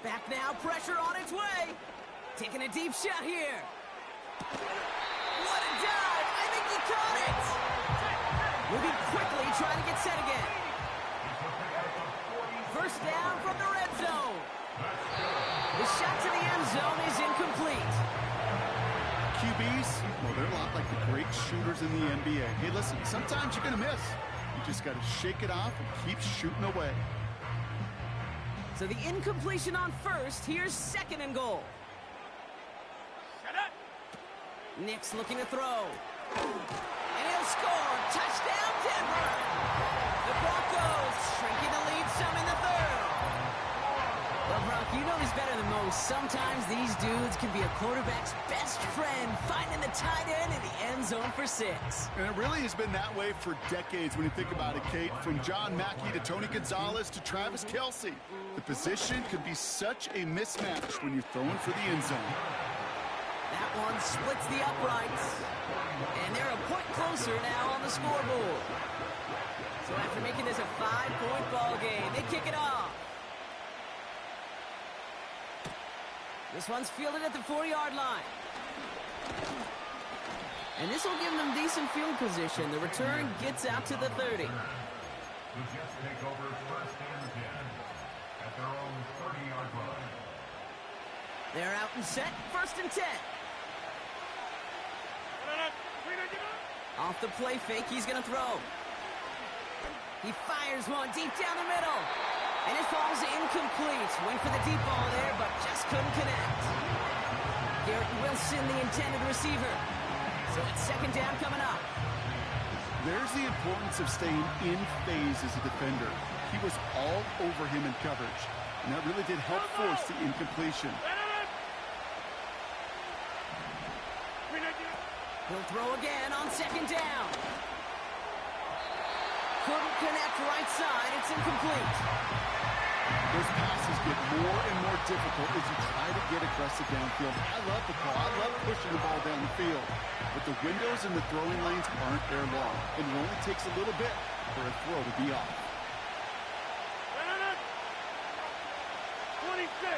Back now, pressure on its way. Taking a deep shot here. What a dive! I think he caught it! Moving quickly, trying to get set again. 1st down from the red zone. The shot to the end zone is incomplete.
QBs, well, they're a lot like the great shooters in the NBA. Hey, listen, sometimes you're going to miss. You just got to shake it off and keep shooting away.
So the incompletion on 1st. Here's 2nd and goal.
Set up.
Nick's looking to throw. And he'll score. Touchdown, Denver. The Broncos shrinking the lead some in the 3rd. Well, Brock, you know this better than most. Sometimes these dudes can be a quarterback's best friend, finding the tight end in the end zone for 6.
And it really has been that way for decades when you think about it, Kate. From John Mackey to Tony Gonzalez to Travis Kelce. The position can be such a mismatch when you're throwing for the end zone.
That one splits the uprights. And they're a point closer now on the scoreboard. So after making this a 5-point ball game, they kick it off. This one's fielded at the 4-yard line. And this will give them decent field position. The return gets out to the 30.
The Jets take over 1st and 10 at their own 30-yard line.
They're out and set. 1st and 10. Off the play fake, he's going to throw. He fires one deep down the middle. And it falls incomplete. Went for the deep ball there, but just couldn't connect. Garrett Wilson, the intended receiver. So it's 2nd down coming up.
There's the importance of staying in phase as a defender. He was all over him in coverage, and that really did help force the incompletion.
He'll throw again on 2nd down. Couldn't connect right side. It's incomplete.
Those passes get more and more difficult as you try to get aggressive downfield. I love the call. I love pushing the ball down the field. But the windows in the throwing lanes aren't there long. And it only takes a little bit for a throw to be off.
26.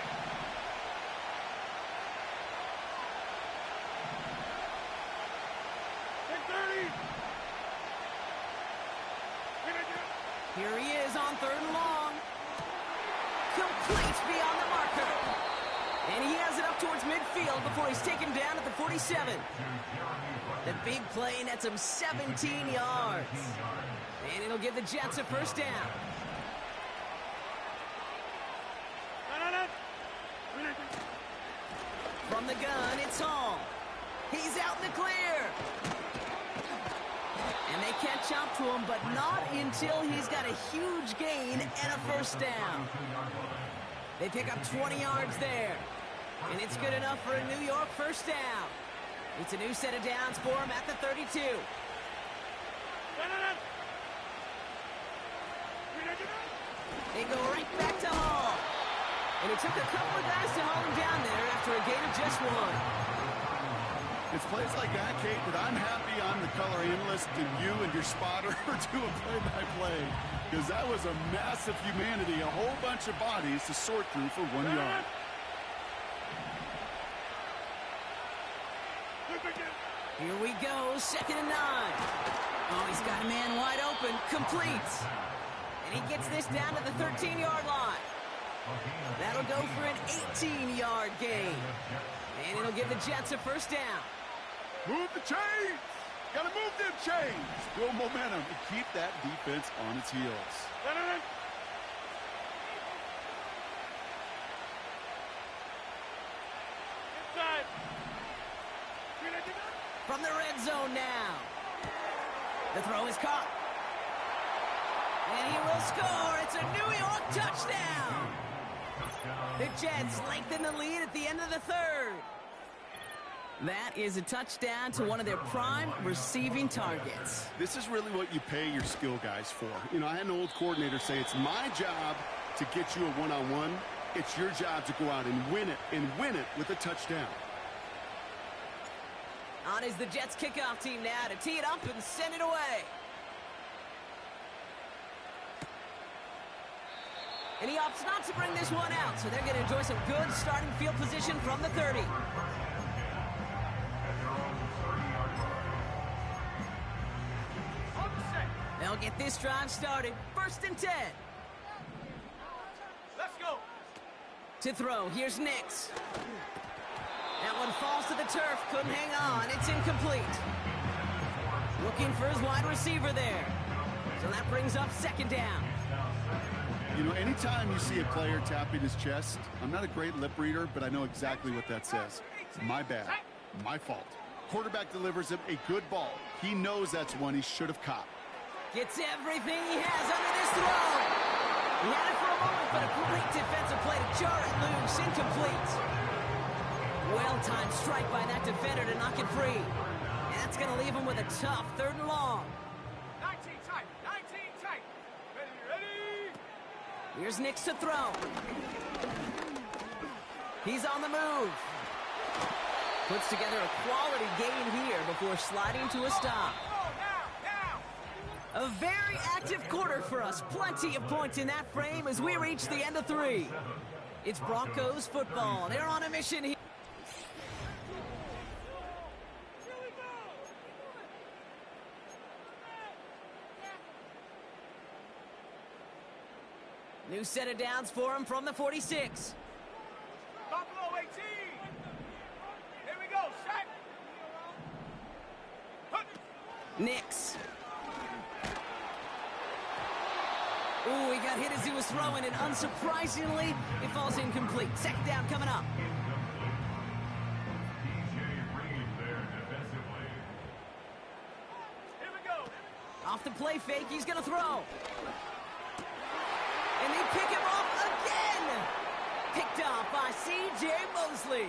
Here he is on 3rd and long. Complete beyond the marker. And he has it up towards midfield before he's taken down at the 47. The big play nets him 17 yards. And it'll give the Jets a 1st down. From the gun, it's Hall. He's out in the clear. And they catch up to him, but not until he's got a huge gain and a 1st down. They pick up 20 yards there. And it's good enough for a New York 1st down. It's a new set of downs for him at the 32. They go right back to Hall. And it took a couple of guys to hold him down there after a gain of just 1.
It's plays like that, Kate, that I'm happy I'm the color analyst and you and your spotter are doing play-by-play. Because that was a massive humanity, a whole bunch of bodies to sort through for 1 yard.
Here we go, 2nd and 9. Oh, he's got a man wide open, complete. And he gets this down to the 13-yard line. That'll go for an 18-yard gain. And it'll give the Jets a 1st down.
Move the chains! Gotta move them chains! Build momentum and keep that defense on its heels.
Inside.
From the red zone now. The throw is caught. And he will score. It's a New York touchdown. The Jets lengthen the lead at the end of the 3rd. That is a touchdown to one of their prime receiving targets.
This is really what you pay your skill guys for. You know, I had an old coordinator say it's my job to get you a one-on-one. It's your job to go out and win it with a touchdown.
On is the Jets kickoff team now to tee it up and send it away. And he opts not to bring this one out, so they're going to enjoy some good starting field position from the 30. They'll get this drive started. 1st and 10.
Let's go.
To throw, here's Nix. That one falls to the turf, couldn't hang on. It's incomplete. Looking for his wide receiver there. So that brings up 2nd down.
You know, anytime you see a player tapping his chest, I'm not a great lip reader, but I know exactly what that says. My bad. My fault. Quarterback delivers him a good ball. He knows that's one he should have caught.
Gets everything he has under this throw. He had it for a moment, but a great defensive play to jar it loose. Incomplete. Well-timed strike by that defender to knock it free. And that's going to leave him with a tough 3rd and long.
19 tight. 19 tight. Ready.
Here's Nix to throw. He's on the move. Puts together a quality gain here before sliding to a stop. A very active quarter for us. Plenty of points in that frame as we reach the end of 3. It's Broncos football. They're on a mission here. New set of downs for him from the 46.
Buffalo 18. Here we go. Set.
Nix. Ooh, he got hit as he was throwing, and unsurprisingly, it falls incomplete. 2nd down coming up.
Here we go.
Off the play fake, he's going to throw. And they pick him off again. Picked off by C.J. Mosley.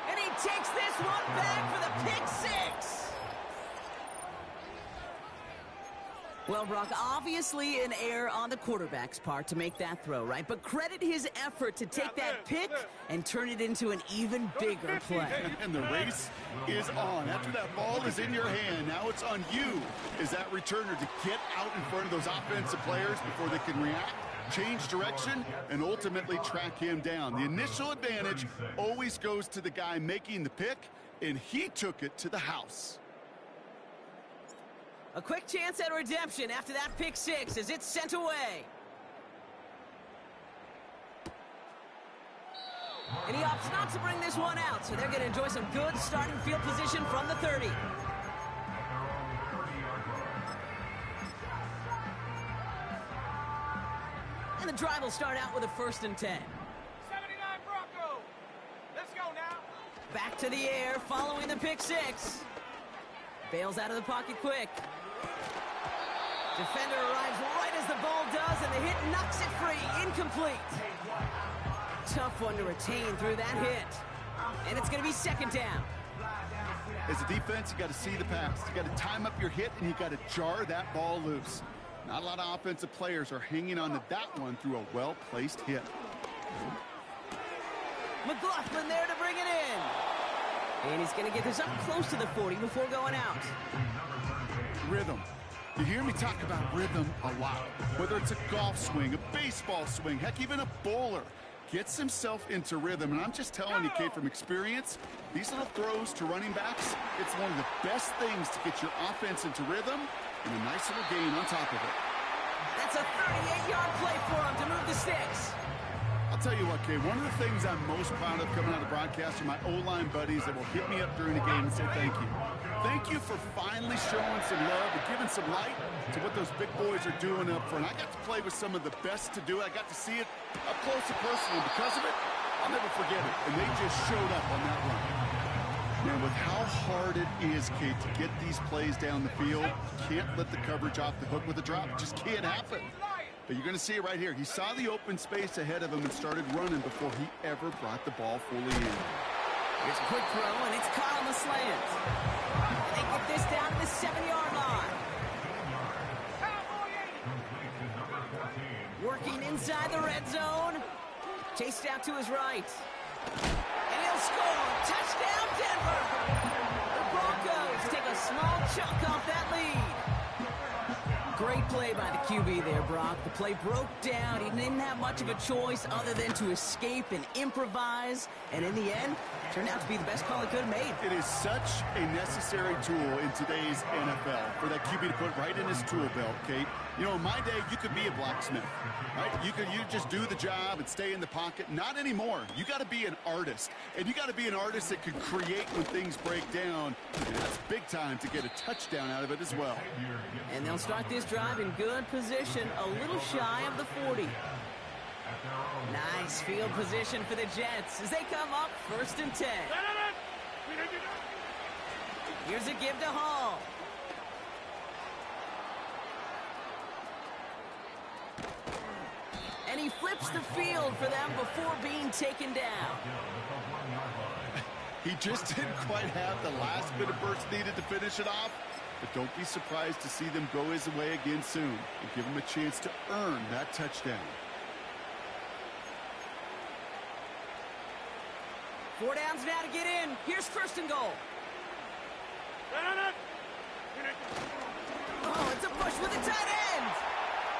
And he takes this one back for the pick 6. Well, Brock, obviously an error on the quarterback's part to make that throw, right? But credit his effort to take that pick and turn it into an even bigger play.
And the race is on. After that ball is in your hand, now it's on you as that returner to get out in front of those offensive players before they can react, change direction, and ultimately track him down. The initial advantage always goes to the guy making the pick, and he took it to the house.
A quick chance at redemption after that pick 6 as it's sent away. And he opts not to bring this one out, so they're going to enjoy some good starting field position from the 30. And the drive will start out with a 1st and 10.
79 Bronco. Let's go now.
Back to the air following the pick 6. Bails out of the pocket quick. Defender arrives right as the ball does, and the hit knocks it free. Incomplete. Tough one to retain through that hit. And it's going to be 2nd down.
As a defense, you got to see the pass. You got to time up your hit, and you got to jar that ball loose. Not a lot of offensive players are hanging on to that one through a well-placed hit.
McLaughlin there to bring it in. And he's going to get this up close to the 40 before going out.
Rhythm. You hear me talk about rhythm a lot. Whether it's a golf swing, a baseball swing, heck, even a bowler gets himself into rhythm. And I'm just telling you, Kate, from experience, these little throws to running backs, it's one of the best things to get your offense into rhythm and a nice little gain on top of it.
That's a 38-yard play for him to move the sticks.
I'll tell you what, Kate, one of the things I'm most proud of coming out of the broadcast are my O-line buddies that will hit me up during the game and say thank you. Thank you for finally showing some love and giving some light to what those big boys are doing up front. I got to play with some of the best to do it. I got to see it up close and personal. Because of it, I'll never forget it. And they just showed up on that run. Man, with how hard it is, Kate, to get these plays down the field, you can't let the coverage off the hook with a drop. It just can't happen. But you're going to see it right here. He saw the open space ahead of him and started running before he ever brought the ball fully in.
Here's a quick throw, and it's caught on the slant. They get this down to the 7-yard line. Working inside the red zone. Chased out to his right. And he'll score. Touchdown, Denver. The Broncos take a small chunk off that lead. Great play by the QB there, Brock. The play broke down. He didn't have much of a choice other than to escape and improvise. And in the end, turned out to be the best call he could have made.
It is such a necessary tool in today's NFL for that QB to put right in his tool belt, Kate. You know, in my day, you could be a blacksmith, right? You just do the job and stay in the pocket. Not anymore. You got to be an artist. And you got to be an artist that can create when things break down. And that's big time to get a touchdown out of it as well.
And they'll start this drive in good position, a little shy of the 40. Nice field position for the Jets as they come up 1st and 10. Here's a give to Hall. And he flips the field for them before being taken down.
He just didn't quite have the last bit of burst needed to finish it off. But don't be surprised to see them go his way again soon and give him a chance to earn that touchdown.
4 downs now to get in. Here's 1st and goal. Oh, it's a push with the tight end.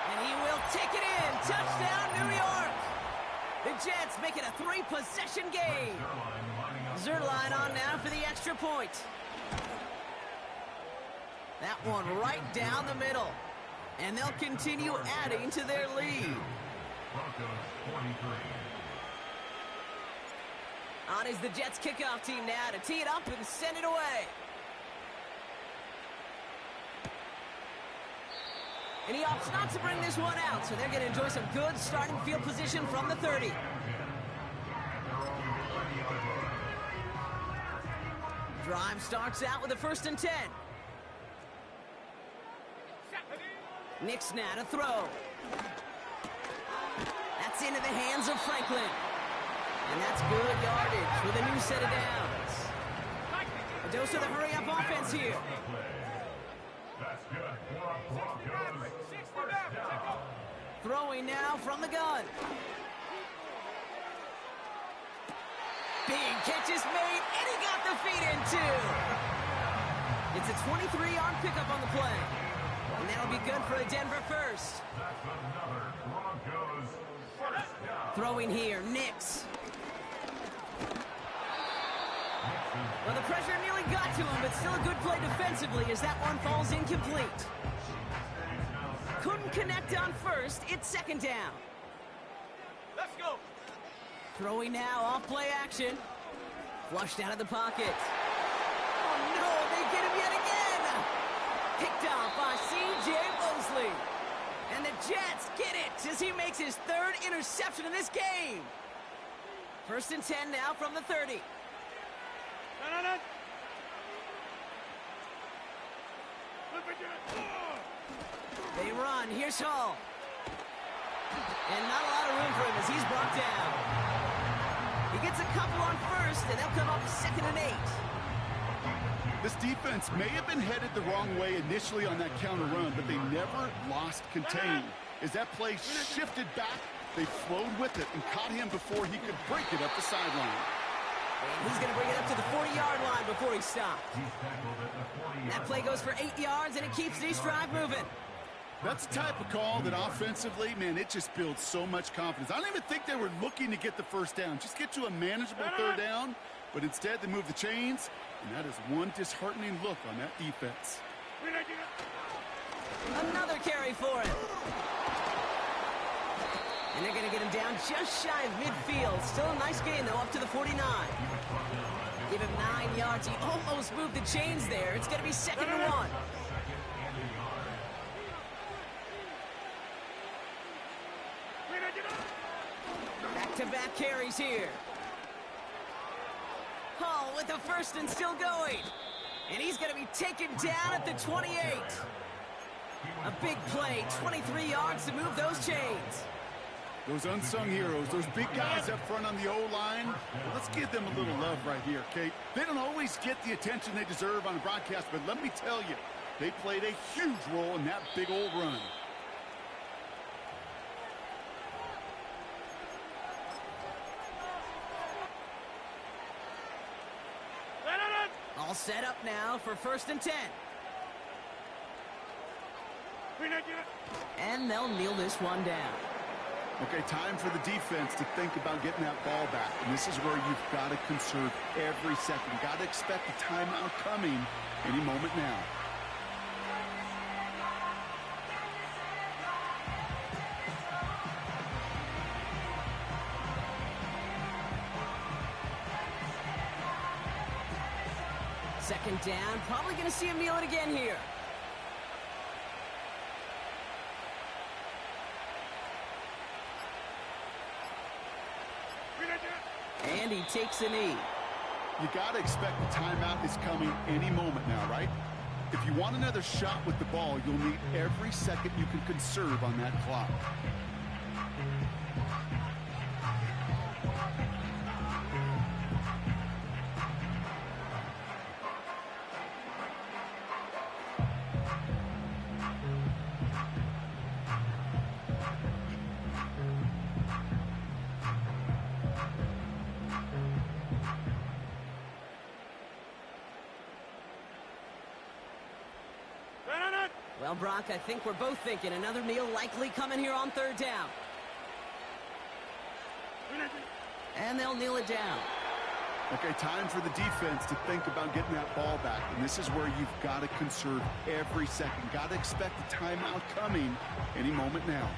And he will take it in. Touchdown, New York. The Jets make it a 3-possession game. Zerline on now for the extra point. That one right down the middle. And they'll continue adding to their lead. On is the Jets kickoff team now to tee it up and send it away. And he opts not to bring this one out, so they're going to enjoy some good starting field position from the 30. Drive starts out with a 1st and 10. Nick's now to throw. That's into the hands of Franklin. And that's good yardage with a new set of downs. A dose of the hurry-up offense here. Throwing now from the gun. Big catch is made, and he got the feet in too. It's a 23-yard pickup on the play. And that'll be good for a Denver first. Throwing here, Nix. Well, the pressure nearly got to him, but still a good play defensively as that one falls incomplete. Couldn't connect on 1st. It's 2nd down.
Let's go.
Throwing now, off play action. Flushed out of the pocket. Oh no, they get him yet again. Picked off by C.J. Mosley. And the Jets get it as he makes his 3rd interception in this game. 1st and 10 now from the 30. They run. Here's Hall. And not a lot of room for him as he's brought down. He gets a couple on 1st, and they'll come up 2nd and 8.
This defense may have been headed the wrong way initially on that counter run, but they never lost contain. As that play shifted back, they flowed with it and caught him before he could break it up the sideline.
And he's going to bring it up to the 40-yard line before he stops. That play goes for 8 yards, and it keeps this drive moving.
That's the type of call that offensively, man, it just builds so much confidence. I don't even think they were looking to get the 1st down. Just get to a manageable 3rd down, but instead they move the chains, and that is one disheartening look on that defense.
Another carry for him. And they're going to get him down just shy of midfield. Still a nice gain, though, up to the 49. Give him 9 yards. He almost moved the chains there. It's going to be 2nd and 1. Back-to-back carries here. Oh, with the first and still going. And he's going to be taken down at the 28. A big play, 23 yards to move those chains.
Those unsung heroes, those big guys up front on the O-line, well, let's give them a little love right here, Kate. They don't always get the attention they deserve on the broadcast, but let me tell you, they played a huge role in that big old run.
All set up now for 1st and 10. And they'll kneel this one down.
Okay, time for the defense to think about getting that ball back. And this is where you've got to conserve every second. Got to expect a timeout coming any moment now.
Second down, probably going to see him kneel it again here. And he takes a knee.
You got to expect the timeout is coming any moment now, right? If you want another shot with the ball, you'll need every second you can conserve on that clock.
Well, Brock, I think we're both thinking another kneel likely coming here on 3rd down. And they'll kneel it down.
Okay, time for the defense to think about getting that ball back. And this is where you've got to conserve every second. Got to expect the timeout coming any moment now.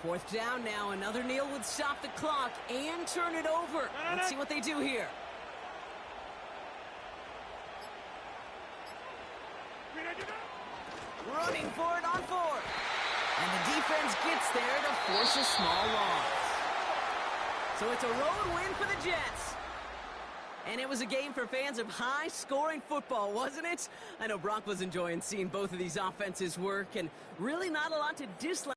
Fourth down now. Another kneel would stop the clock and turn it over. Let's see what they do here. Running for it on 4th. And the defense gets there to force a small loss. So it's a road win for the Jets. And it was a game for fans of high-scoring football, wasn't it? I know Brock was enjoying seeing both of these offenses work, and really not a lot to dislike.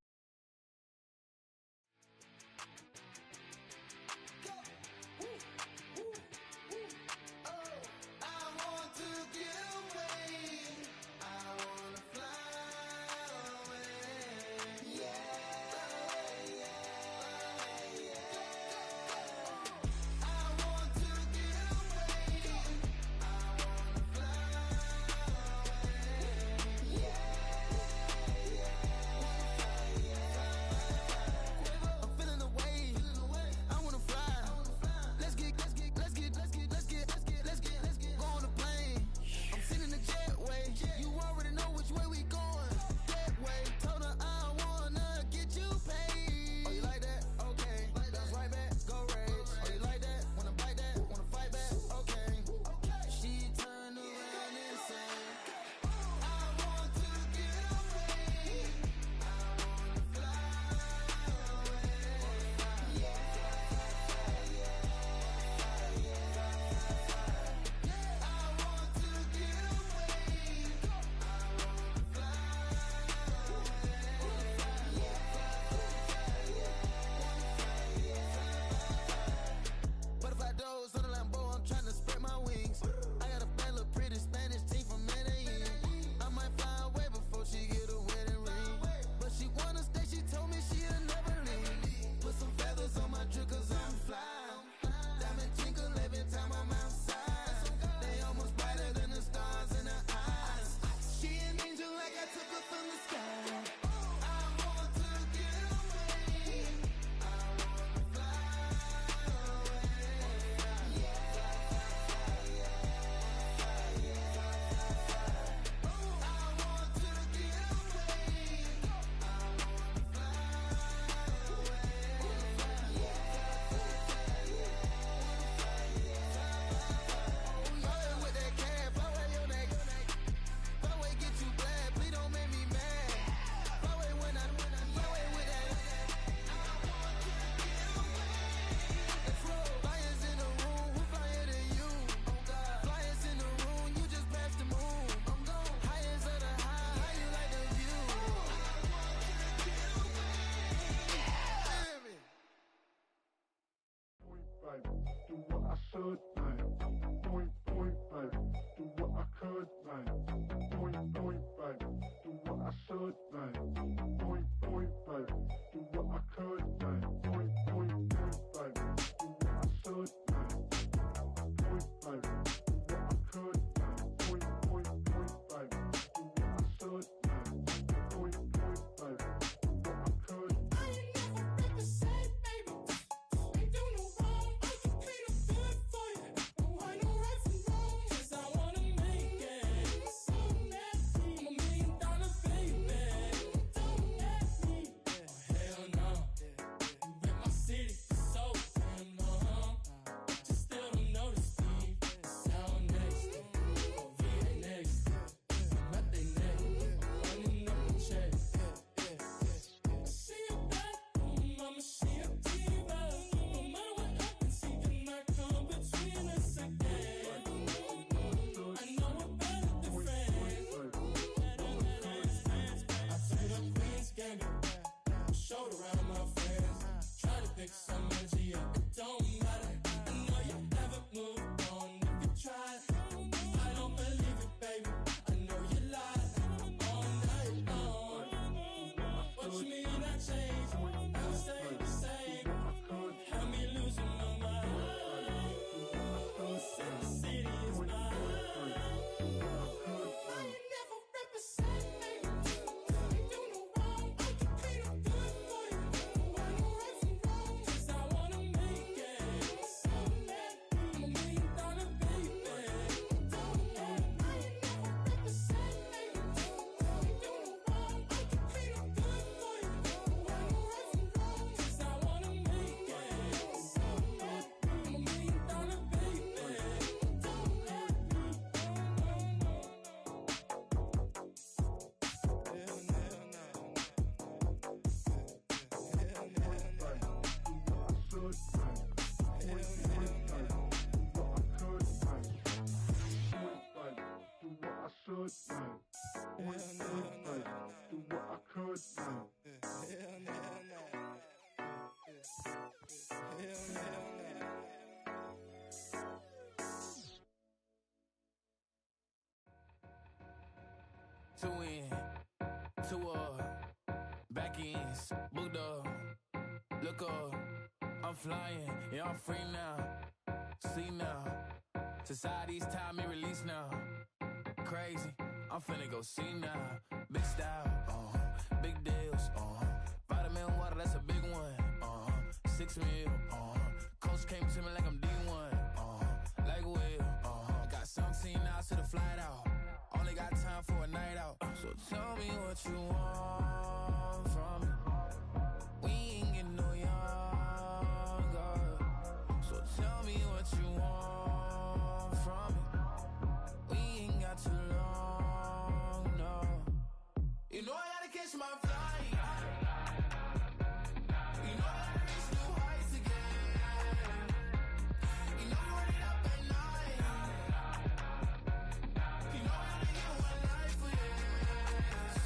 To win, back ends, booked up, look up, I'm flying, yeah, I'm free now, see now, society's time me release now, crazy, I'm finna go see now, big style, big deals, vitamin water, that's a big one, 6 mil, coach came to me like I'm D1, like Will, got 17 hours to the flight out. Only got time for a night out. So tell me what you want from me. We ain't getting no younger. So tell me what you want from me. We ain't got too long, no. You know I gotta catch my flight. You know I gotta reach new heights again. You know I'm running up at night. You know I gotta get one life for this.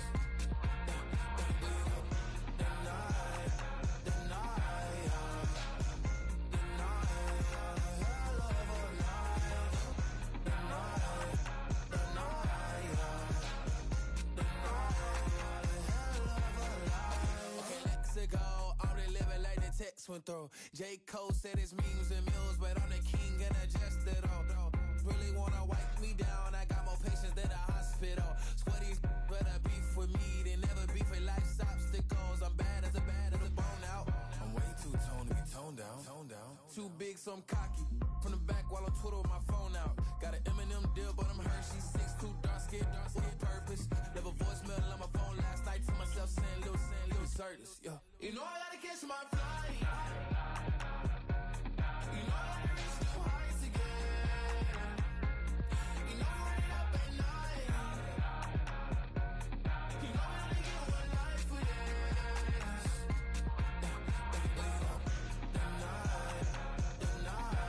Went through. J. Cole said his memes and mills, but I'm the king and adjust it all. Really wanna wipe me down, I got more patience than a hospital. Sweaty better beef with me, they never beef with life's obstacles. I'm bad as a bone out. I'm way too toned to be toned down. Too big, so I'm cocky. From the back while I'm Twitter with my phone out. Got an Eminem deal, but I'm Hershey. 6'2", dark skin, with purpose. Left a voicemail on my phone last night to myself saying, Lil Curtis, yeah. You know I gotta catch my flight. You know I gotta reach new heights again. You know I'm running up at night. You know I gotta get one life for this. The night,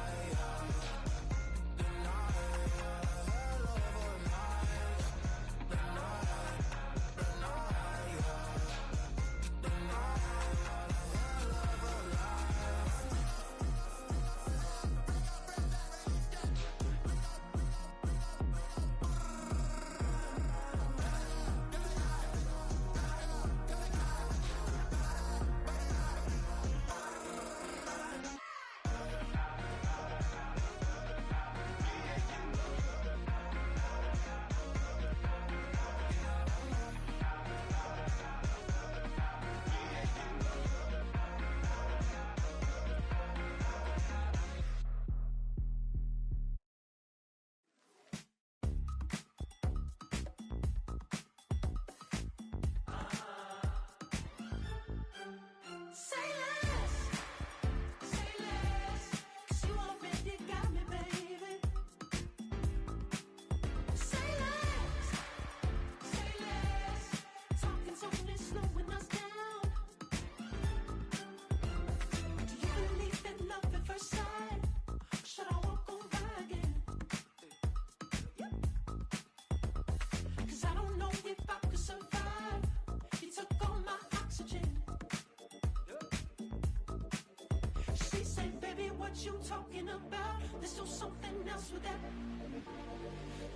what you talking about. Let's do something else with that.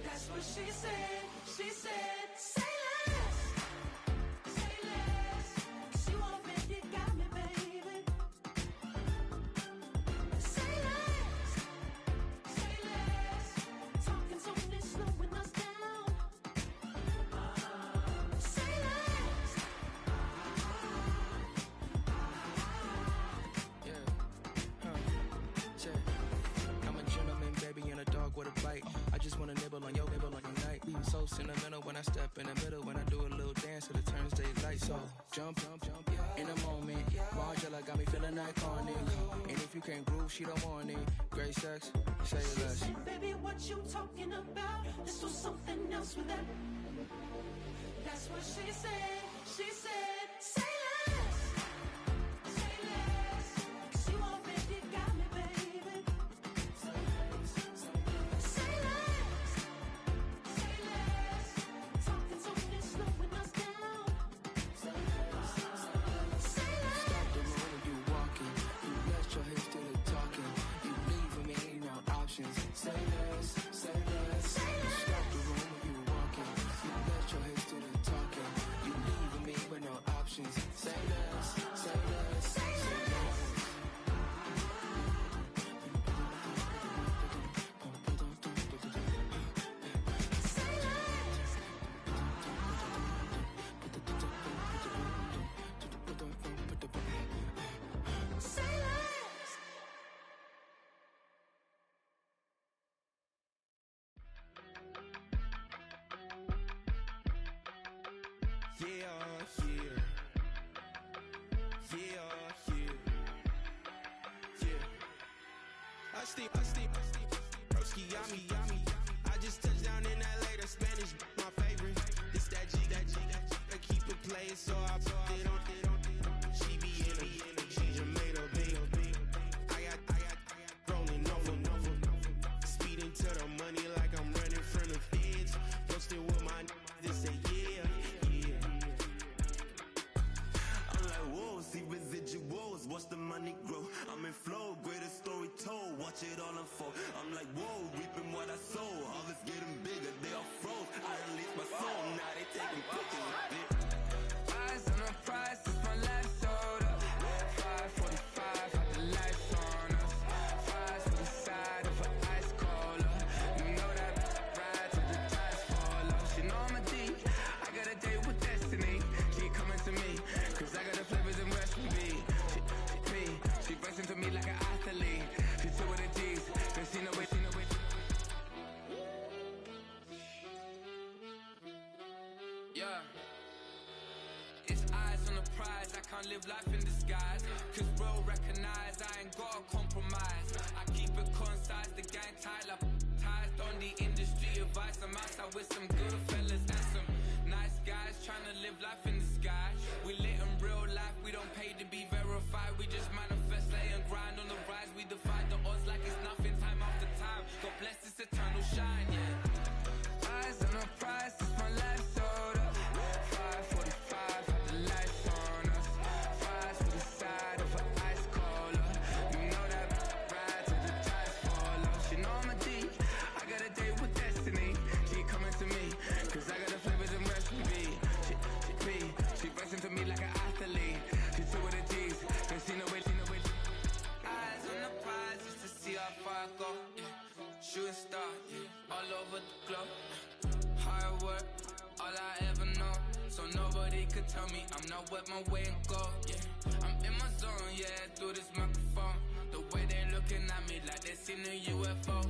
That's what she said. She said, say less. Say less. 'Cause you already got me, baby. Say less. Say less. Talking's only slowing us down. Say less.
I'm a gentleman, baby, and a dog with a bite. I just wanna nibble on your night. Be so sentimental when I step in the middle. When I do a little dance till it turns daylight. So jump, in a moment. Margella got me feeling iconic. And if you can't groove, she don't want it. Great sex, say less.
She said, baby, what you talking about? Let's do something else with that. That's what she said. She said, say less. Say less. 'Cause you already got me, baby. Say less. Say less. Talking's only slowing us down. Say less. Say less.
Stop the road when you walking. You let your hips do the talking. You leaving me no options. Say less, say less.
Say less.
Stop the road when you walking. You let your hips do the talking. You leaving me with no options. Say less, say less, say less.
Say less.
I steam, broski, yummy. I just touched down in LA, the Spanish, my favorite. This that G, I keep it playing, so I put it on. She be in it, she Jamaica, baby. I got rolling over. Speeding to the money like I'm running from the feds. Posting with my they say yeah.
I'm like, whoa, see residuals, watch the money grow. I'm in flow, greatest story told, watch it all unfold. I'm like, whoa, reaping what I sow. All this getting bigger, they all froze. I released my soul, now they taking pictures of it.
Eyes on the prize, it's my life sold up. 5:45, had the lights on us. Fries to the side of an ice cola. You know that ride till the tires fall off. She know I'm a D, I got a date with destiny. She coming to me, 'cause I got the flavors in recipe. She pressing to me like an athlete. She took with the G's, then she know it. Yeah. It's eyes on the prize, I can't live life in disguise. 'Cause bro recognize I ain't gotta compromise. I keep it concise, the gang tied up. Ties on the industry advice. I'm outside with some good fellas and some nice guys trying to live life in the sky. We lit in real life, we don't pay to be verified. We just manifest, lay and grind on the rise. We defy the odds like it's nothing, time after time. God bless this eternal shine, yeah. Eyes on the prize, it's my life sold up. 5:45, had the lights on us. Fries to the side of an ice cola. You know that ride till the tires fall off. She know I'm a D, I got a date with destiny. She coming to me, 'cause I got the flavors and recipe. She pressing to me like an athlete. She took with the G's, then she know it. Eyes on the prize just to see how far I go. Yeah. Shooting star, yeah. All over the globe. Hard work, all I ever know. So nobody could tell me I'm not wet my way and go. Yeah, I'm in my zone, yeah, through this microphone. The way they looking at me like they seen a UFO.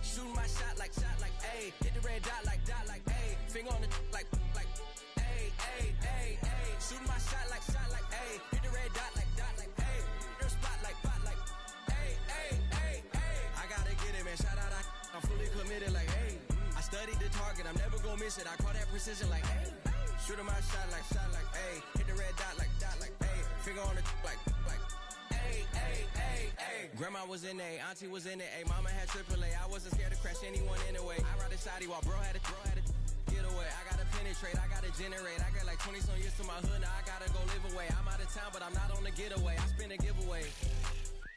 Shooting my shot like, ayy. Hit the red dot like, ayy. Finger on the like, ayy, ayy, ayy, ayy. Shooting my shot like, ayy. Hit the red dot like, ayy. Your spot like, ayy, ayy, ayy, ayy. I gotta get it, man. Shout out, I'm fully committed like, miss it. I call that precision like, hey. Shooting my shot like, hey. Hit the red dot like, hey. Finger on the like, hey, hey, hey, hey. Grandma was in A, auntie was in it, A. Mama had AAA. I wasn't scared to crash anyone anyway. I ride a shotty while bro had a get away. I gotta penetrate, I gotta generate. I got like 20-some years to my hood, now I gotta go live away. I'm out of town, but I'm not on the getaway. I spin a giveaway.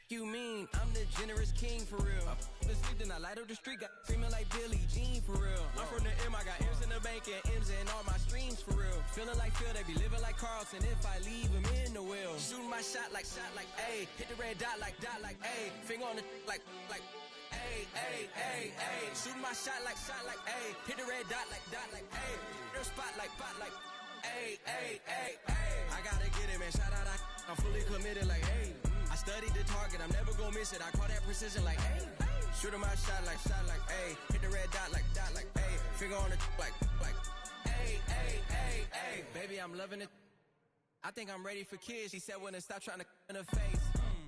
You mean I'm the generous king for real? The sleep, then I light up the street, got screaming like Billie Jean for real. I'm from the M, I got M's in the bank and M's in all my streams for real. Feeling like Phil, they be living like Carlton if I leave him in the wheel. Shooting my shot like, A. Hit the red dot like, A. Finger on the like, A, A, A, A. Shooting my shot like, A. Hit the red dot like, A. Their spot like, A, A, A, A. I gotta get it, man. Shout out, I'm fully committed like, hey. I studied the target, I'm never gonna miss it. I call that precision like, hey. Shooting my shot like, hey. Hit the red dot like, hey. Finger on the like, hey, hey, hey, hey. Baby, I'm loving it. I think I'm ready for kids. She said when to stop trying to in her face.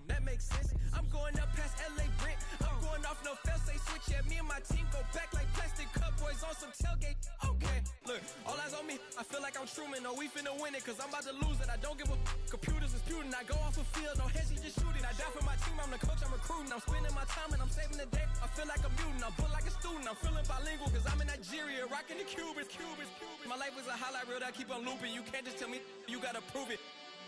That makes sense. I'm going up past LA Brent. I'm going off no fail, say switch. Yeah, me and my team go back like plastic cup boys on some tailgate. Okay, look, all eyes on me. I feel like I'm Truman. No, we finna win it, cause I'm about to lose it. I don't give a computers disputing. I go off a field, no heads, just shooting. I die for my team, I'm the coach, I'm recruiting. I'm spending my time and I'm saving the day. I feel like a mutant, I'm built like a student. I'm feeling bilingual, cause I'm in Nigeria, rocking the Cubans. My life is a highlight reel that I keep on looping. You can't just tell me, you gotta prove it.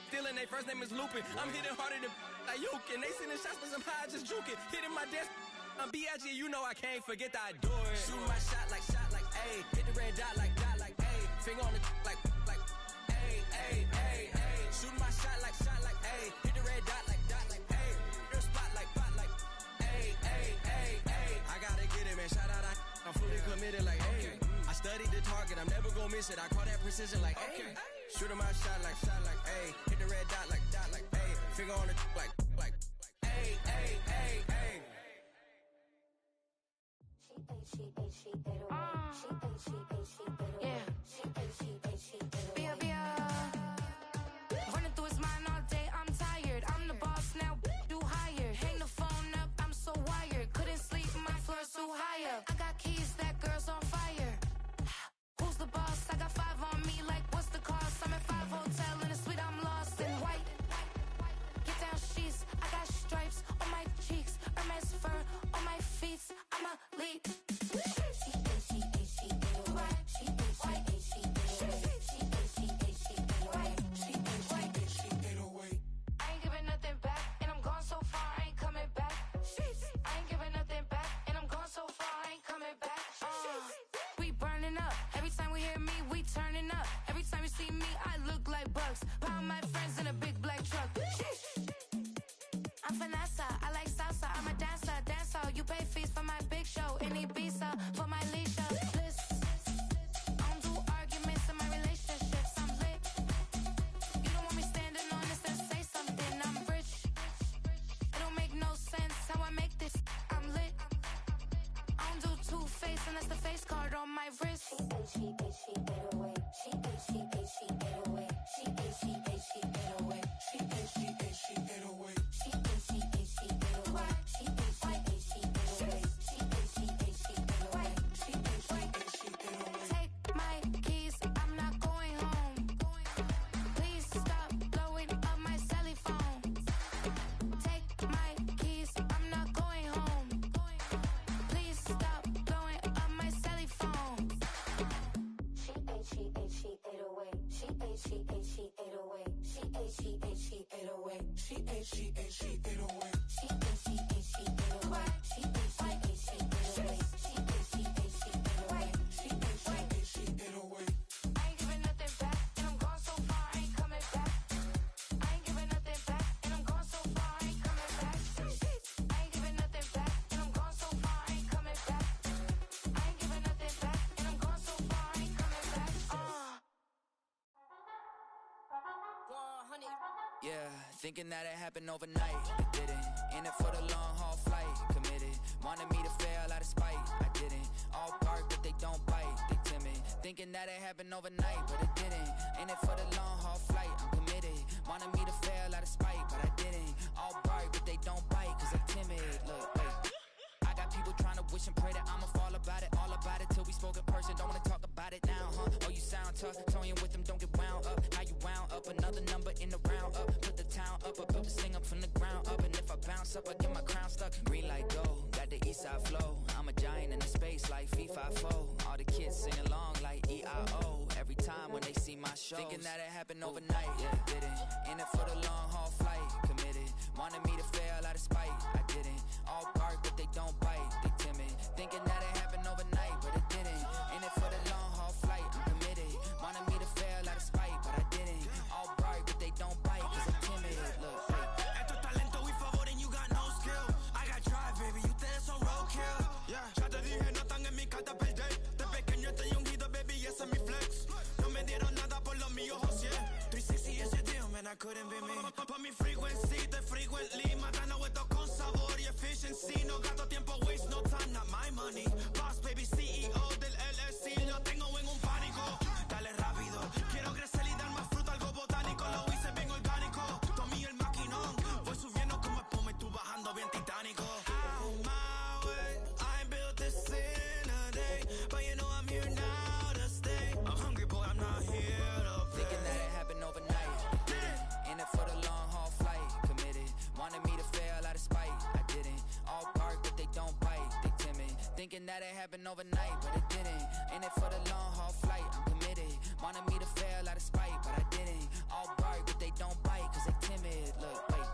Stealing, they first name is Lupin. I'm hitting harder than Ayuk, and they sending shots for some high, just juke it. Hitting my desk, I'm B.I.G., you know I can't forget that I do it. Shooting my shot like, A. Hit the red dot like, A. Finger on the like, A, A, A, A. Shooting my shot like, A. Hit the red dot like, A. Their spot like, A, A, A, A. I gotta get it, man. Shout out, I'm fully committed like, hey. I studied the target, I'm never gonna miss it. I call that precision like, hey. Shooting my shot like, A. Hit the red dot like, A. Finger on the like, A, A, A, A.
Running through his mind all day, I'm tired. I'm the boss now, do higher. Hang the phone up, I'm so wired. Couldn't sleep, my floor's too high up. I got keys, that girl's on fire. Who's the boss? I got 5 on me, like what's the cost? I'm at 5 hotel in a suite, I'm lost in white. Get down sheets, I got stripes on my cheeks, Hermes fur on my feet. I'm a lead. I ain't giving nothing back, and I'm gone so far, I ain't coming back. I ain't giving nothing back, and I'm gone so far, I ain't coming back. We burning up. Every time we hear me, we turning up. Every time you see me, I look like bugs. Pound my friends in a big black truck. I'm Vanessa, I like salsa. I'm a dancer. You pay fees for my big show in Ibiza for my leisure. I don't do arguments in my relationships. I'm lit. You don't want me standing on this and say something. I'm rich. It don't make no sense how I make this. I'm lit. I don't do two-face unless the face card on my wrist. She get away. She get away. She get away. She get away. Take my keys, I'm not going home. Please stop blowing up my celly phone. Take my keys, I'm not going home. Please stop blowing up my celly phone. She ate away. She ate away. She ate away. She ate away. I ain't giving nothing back, and I'm gone so far, I ain't coming back. I ain't giving nothing back, and I'm gone so far, I ain't coming back. I ain't giving nothing back, and I'm gone so far, I ain't coming back. I ain't giving nothing back, and I'm gone so far, I ain't coming back.
Yeah, thinking that it happened overnight, it didn't. In it for the long haul flight, committed. Wanted me to fail out of spite, I didn't. All bark but they don't bite, they timid. Thinking that it happened overnight, but it didn't. In it for the long haul flight, I'm committed. Wanted me to fail out of spite, but I didn't. All bark but they don't bite, cause I'm timid. Look, wait. I got people trying to wish and pray that I'ma fall about it. All about it till we spoke in person, don't wanna talk about it. montage. Toying with them, don't get wound up. How you wound up? Another number in the round up. Put the town up, I built this thing up from the ground up. And if I bounce up, I get my crown stuck. Green light go, got the east side flow. I'm a giant in the space like FIFA 4. All the kids sing along like EIO. Every time when they see my shows. Thinking that it happened overnight, yeah, didn't. In it for the long haul flight, committed. Wanted me to fail out of spite, I didn't. All bark but they don't bite, they timid. Thinking that it happened overnight, but it didn't. In it for the long haul flight, I'm committed. Wanted me to fail out of spite, but I didn't. All bark but they don't bite, cause I'm timid. Look,
Esto es talento y favor and you got no skill. I got drive, baby, ustedes son roadkill. Yeah, ya te dije, no están en mi carta perder. De pequeño estoy ungido, baby, ese es mi flex. No me dieron nada por lo mío, José. 360 is your deal, man, I couldn't be me. Por mi frequency, te frequently. Matando esto con sabor y efficiency. No gasto tiempo, waste no time, not my money. Boss, baby, CEO del LLC. Lo tengo en un pánico. Dale rápido, quiero crecer y dar más fruto, algo botánico. Lo hice bien orgánico. Tomé el maquinón. Voy subiendo como espuma y tú bajando bien titánico. Out my way, I built this in a day. But you know I'm here now to stay. I'm hungry, boy, I'm not here to play.
thinking that it happened overnight, didn't. In it for the long haul flight, committed. Wanted me to fail out of spite, I didn't. All bark but they don't bite, they timid. Thinking that it happened overnight, but it didn't. In it for the long haul flight, I'm committed. Wanted me to fail out of spite, but I didn't. All bark but they don't bite, cause they timid. Look, wait.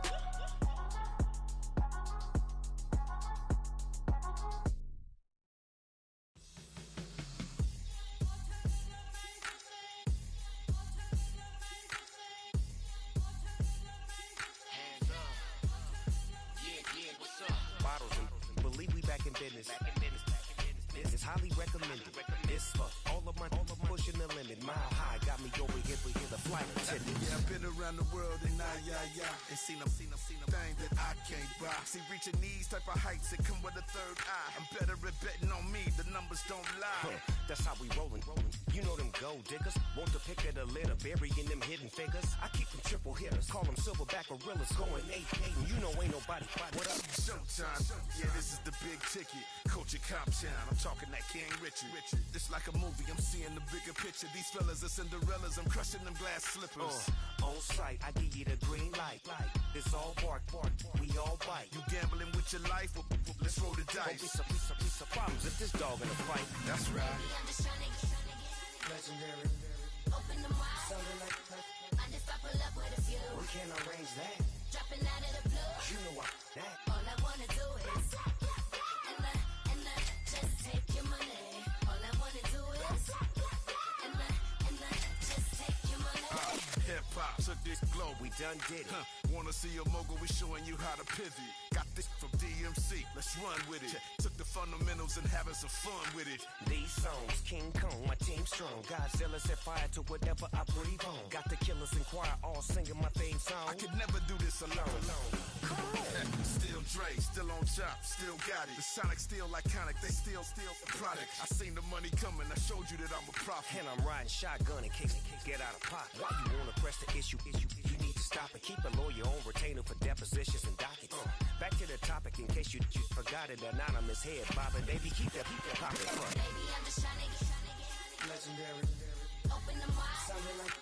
Bottles and believe we back in business. This is highly recommended. This for all of my pushing the limit. Mile high got me over here for the flight attendant.
Yeah, I've been around the world and and seen them things that I can't buy. See, reaching these type of heights, it come with a third eye. I'm better at betting on me, the numbers don't lie.
That's how we rollin'. You know them gold diggers, want to pick at a litter, burying them hidden figures. I keep them triple hitters, call them silverback gorillas, going 8-8, and you know ain't nobody. What up?
Showtime, yeah, this is the big ticket. Coach at Comptown, I'm talking that King Richard. It's like a movie, I'm seeing the bigger picture. These fellas are Cinderellas, I'm crushing them glass slippers.
On sight, I give you the green light. It's all bark, we all bite.
You gambling with your life? Well, let's roll the dice.
Don't be piece of problems if this dog in a fight.
That's right.
I'm just trying to get
Legendary.
open them wide.
Something like
I just I pull up with a few.
we can't arrange that.
Dropping out of the blue.
You know what that.
All I wanna do is and I just take your money. All I wanna do is and I just take your money.
Hip hop took this globe.
We done did it.
Wanna see a mogul? We showing you how to pivot. Got this from DMC. Let's run with it. Took the fundamentals and having some fun with it.
These songs, King Kong, my team strong. Godzilla set fire to whatever I breathe on. Got the killers in choir all singing my theme song.
I could never do this alone. Still Dre, still on top, still got it. The Sonic still iconic, they still the product. I seen the money coming, I showed you that I'm a prophet.
And I'm riding shotgun in case get out of pocket. Why you wanna press the issue? You need to stop and keep a lawyer on retainer for depositions and dockets. Back to the topic in case you forgot it. Anonymous head bobbing, baby, keep that pocket front.
Baby, I'm just trying to get
Legendary.
open them wide.
Something like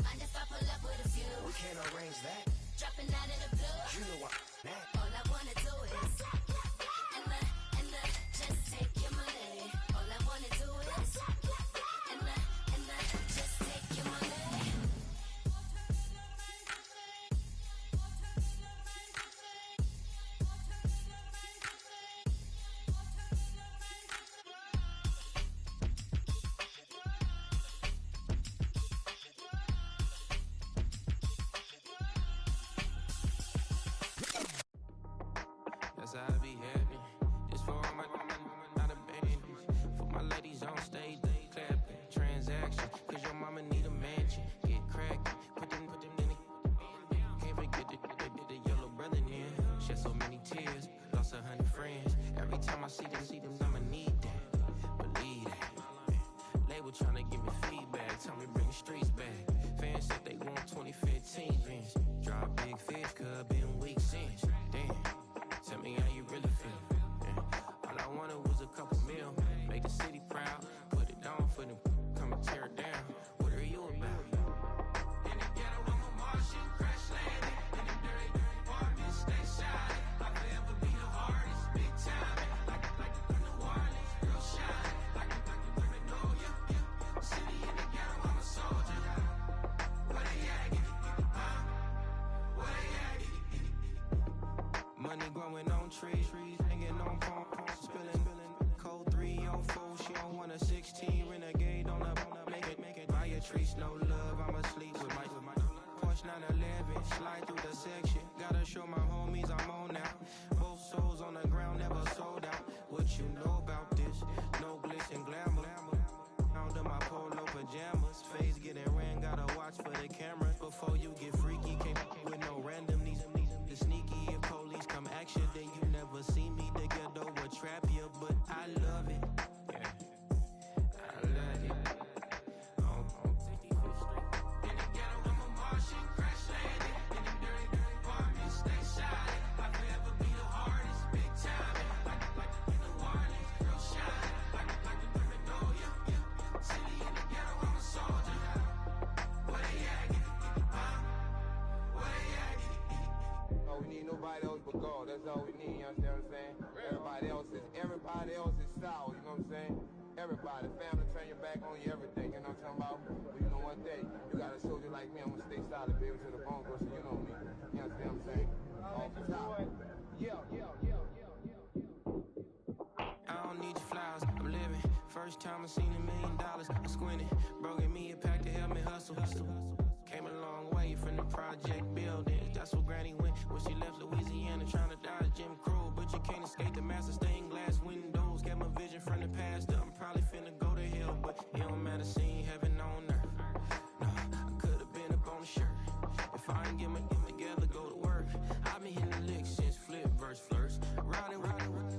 I just I pull up with a few.
we can't arrange that.
Dropping out of the blue.
You know what that.
All I wanna do is and I just take your money. All I wanna do is and I just take your money.
That's how I be happy. This for all my not abandoned. For my ladies on stage, they clapping. Transaction, cause your mama need a mansion. Get cracked, put them in the. Can't forget the yellow brother in. Shed so many tears, lost 100 friends. Every time I see them, I'ma need that. Believe that. Label tryna give me feedback, tell me bring the streets back. Fans said they want 2015 Vince. Drop big fish, cuz been weak since. Damn. Tell me how you really feel. Yeah. All I wanted was a couple mil. Make the city proud. Put it on for them. Come and tear it down. slide through the section. Gotta show my homies I'm on now. Both souls on the ground, never sold out. What you know about this? No glitz and glamour. Under my polo pajamas, face getting ran, gotta watch for the cameras. Before you get freaky, can't with no random. These the sneaky. If police come action, then you never see me. The ghetto would trap you, but I love it. Yeah, I love it. On 65th Street. In the ghetto, I'm a Martian, crash landed. In the dirty, dirty apartment, stay shot. I forever be the hardest, big time. Like in the Warnings, real shine. Like the paranoia. City in the ghetto, I'm a soldier. Where they at? Where they at?
Oh, we need nobody else but God. That's all we need, you understand what I'm saying? Everybody else is sour, you know what I'm saying? Everybody, family, turn your back on you, everything, you know what I'm talking about? But you know one thing, you got a soldier like me, I'm gonna stay solid, baby, to the bone, bro, so you know me. You understand what I'm saying? Off the top. Yeah.
I don't need your flowers, I'm living. First time I seen $1 million, I'm squinting. Bro, give me a pack to help me hustle. Came a long way from the project buildings. That's where Granny went when she left Louisiana, trying to dodge Jim Crow. But you can't escape the master stained glass windows. Got my vision from the past. I'm probably finna go to hell, but it don't matter, seeing heaven on earth. No, I could've been up on the shirt. If I ain't get my together, go to work. I've been hitting the licks since flip verse flirts. Riding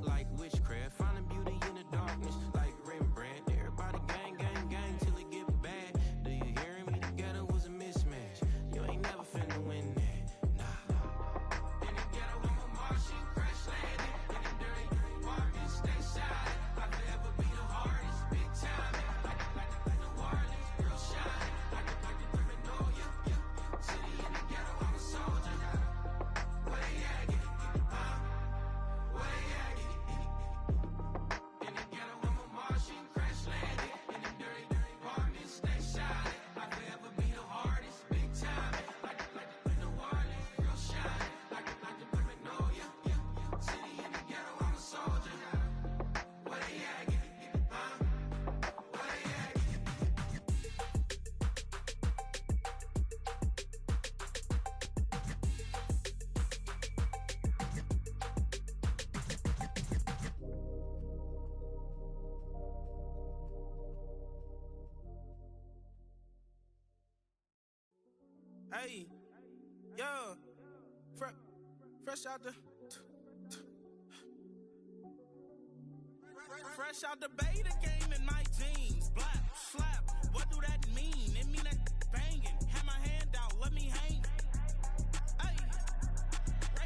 like witchcraft, finding beauty in the darkness like Rembrandt. Everybody gang till it get bad. Do you hear me? The ghetto was a mismatch. You ain't never finna win that. Nah. In the ghetto, I'm a Martian, crash landed. In the dirty apartment, stay shot. I forever be the hardest, big time. Like the Warnings, real shine. Like the paranoia. City in the ghetto, I'm a soldier. Where they at? Where they at? In the ghetto, I'm a Martian, crash landed. In the dirty apartment, stay shot. I forever be the hardest, big time. Like the Warnings, real shine. Like the paranoia. City in the ghetto, I'm a soldier. Where they at? Where they at?
Hey, yo, fresh out the beta game in my jeans. Black, slap, what do that mean? It mean that banging. Have my hand out, let me hang. Hey,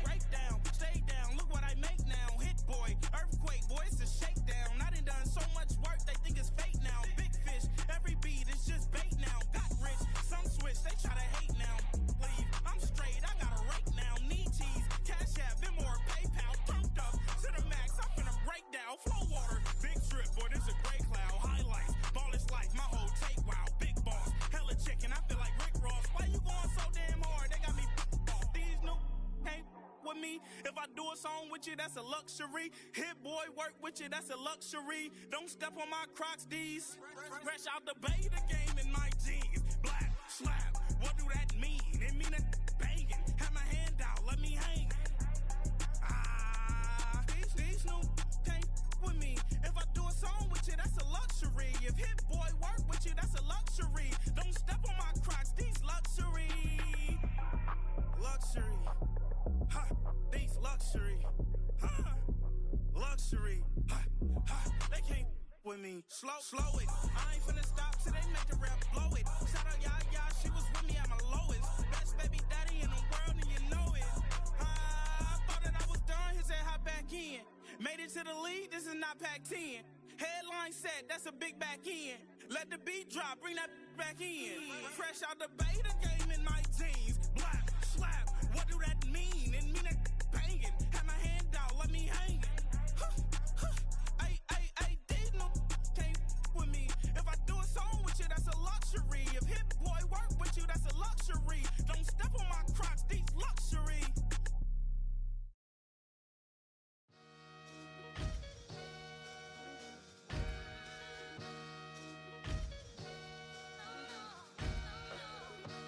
break down, stay down, look what I make now. Hit boy, earthquake, boy, it's a shakedown. I done so much work, they think it's fake now. Big fish, every beat is just bait now. Got rich, some switch, they try to hate now. Leave, I'm straight, I got a rake now. Need cheese, cash app, Venmo, PayPal. Turned up to the max, I'm finna break down. Flow water, big trip, boy, this a gray cloud. Highlights, ball is life, my whole take, wow. Big boss, hella chicken, I feel like Rick Ross. Why you going so damn hard? They got me off. These new can't with me. If I do a song with you, that's a luxury. Hit boy, work with you, that's a luxury. Don't step on my Crocs, these. Fresh out the beta game in my jeans. Black, slap, what do that mean? It mean that banging. Have my hand out, let me hang. These new can't with me. If I do a song with you, that's a luxury. If hit boy work with you, that's a luxury. Don't step on my Crocs, these luxury. Luxury. Ha, these luxury. Ha, luxury. Ha, they can't with me. Slow it. I ain't finna stop till they make the rap blow it. Shout out y'all, she was with me at my lowest. Best baby daddy in the world and you know it. I thought that I was done, he said hop back in. Made it to the lead, this is not Pac-10. Headline set, that's a big back end. Let the beat drop, bring that back in. Fresh out the beta game in my jeans. Black, slap, what do that mean? It mean that banging. Have my hand out, let me hang it. These no can't with me. If I do a song with you, that's a luxury. If hit boy work with you, that's a luxury. Don't step on my Crocs, these luxury.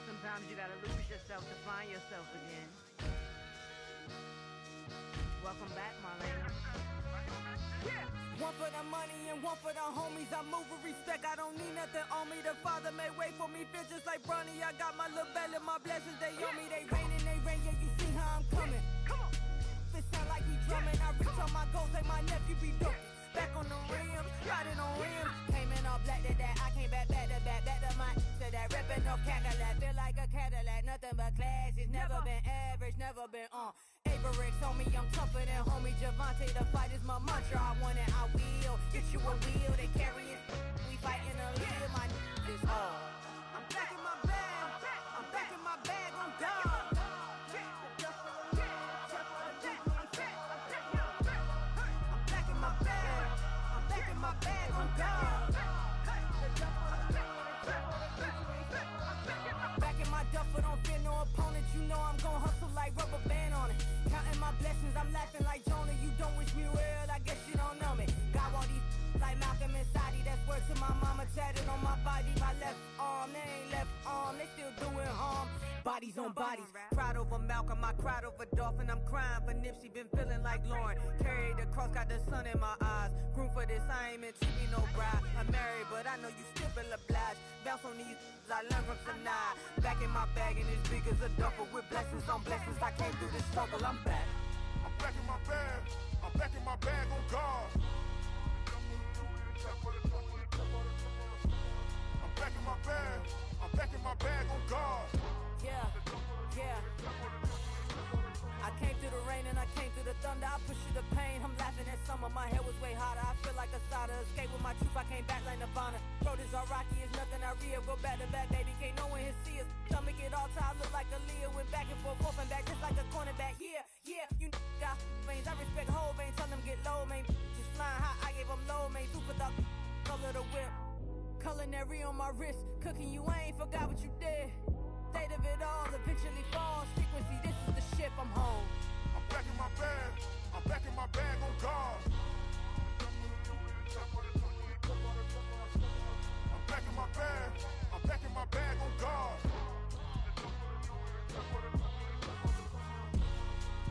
Sometimes you gotta lose yourself. yourself to find yourself again. Welcome back, Marlena.
Yeah. One for the money and one for the homies. I move with respect, I don't need nothing on me. The Father made way for me, feel just like Bronny. I got my little belly, my blessings, they on me. They rain, yeah, you see how I'm coming. Come on. It sound like we drumming. I reach on my goals like my nephew be dope. Back on the rims, riding on rims. Came in all black to that, I came back to my to that ripping no Cadillac. Feel like a Cadillac, nothing but class. It's never been average, never been on. Averix on me, I'm tougher than homie Javante. The fight is my mantra, I want it, I will. Get you a wheel, they carry it. We fighting a little, my is hard. I'm back in my bag, I'm back in my bag on God. My bag on God. Back in my duffel, don't fear no opponent. You know I'm gon' hustle like rubber band on it. Counting my blessings, I'm laughing like Jonah. You don't wish me well, I guess you don't know me. Got all these like Malcolm and Sadie. That's word to my mama, tatted on my body. My left arm, they ain't left arm, they still doing harm. Bodies on bodies, cried over Malcolm, I cried over Dolphin. I'm crying for Nipsey, been feeling like Lauren. Carried the cross, got the sun in my eyes. Groom for this, I ain't meant to be no bride. I'm married, but I know you still feel obliged. Bounce on these, I learned from Sanaa. Back in my bag, and it's big as a duffel. With blessings on blessings, I came through this struggle, I'm back.
I'm back in my bag, I'm back in my bag on God. I'm back in my bag, I'm back in my bag on God.
Yeah, yeah. I came through the rain and I came through the thunder. I push through the pain, I'm laughing at summer. My hair was way hotter, I feel like a soda. Escape with my truth, I came back like Nirvana. Road is all rocky, it's nothing I real. Go back to back, baby, can't no one here see us. Stomach it all tied, look like a Leah. Went back and forth and back, just like a cornerback. Yeah, yeah, you got veins, I respect whole veins. Tell them get low, man. Just flying high, I gave them low, man. Super thought, color the whip. Culinary on my wrist, cooking you, I ain't forgot what you did. State of it all, eventually falls. Frequency, this is the ship, I'm home.
I'm back in my bag, I'm back in my bag on God. I'm back in my bag, I'm back in my bag on God.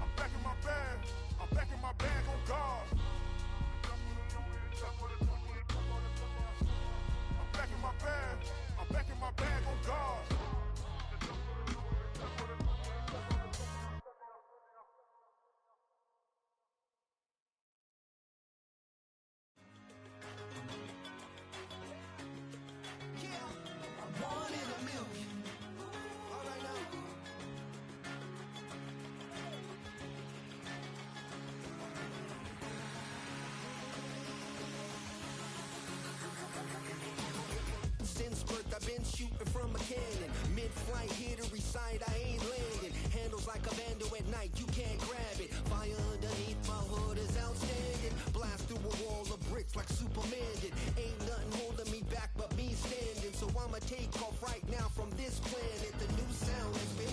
I'm back in my bag, I'm back in my bag on God. I'm back in my bag, I'm back in my bag on God.
I've been shooting from a cannon. Mid-flight, here to recite, I ain't landing. Handles like a vandal at night, you can't grab it. Fire underneath my hood is outstanding. Blast through a wall of bricks like Superman did. Ain't nothing holding me back but me standing. So I'ma take off right now from this planet. The new sound has been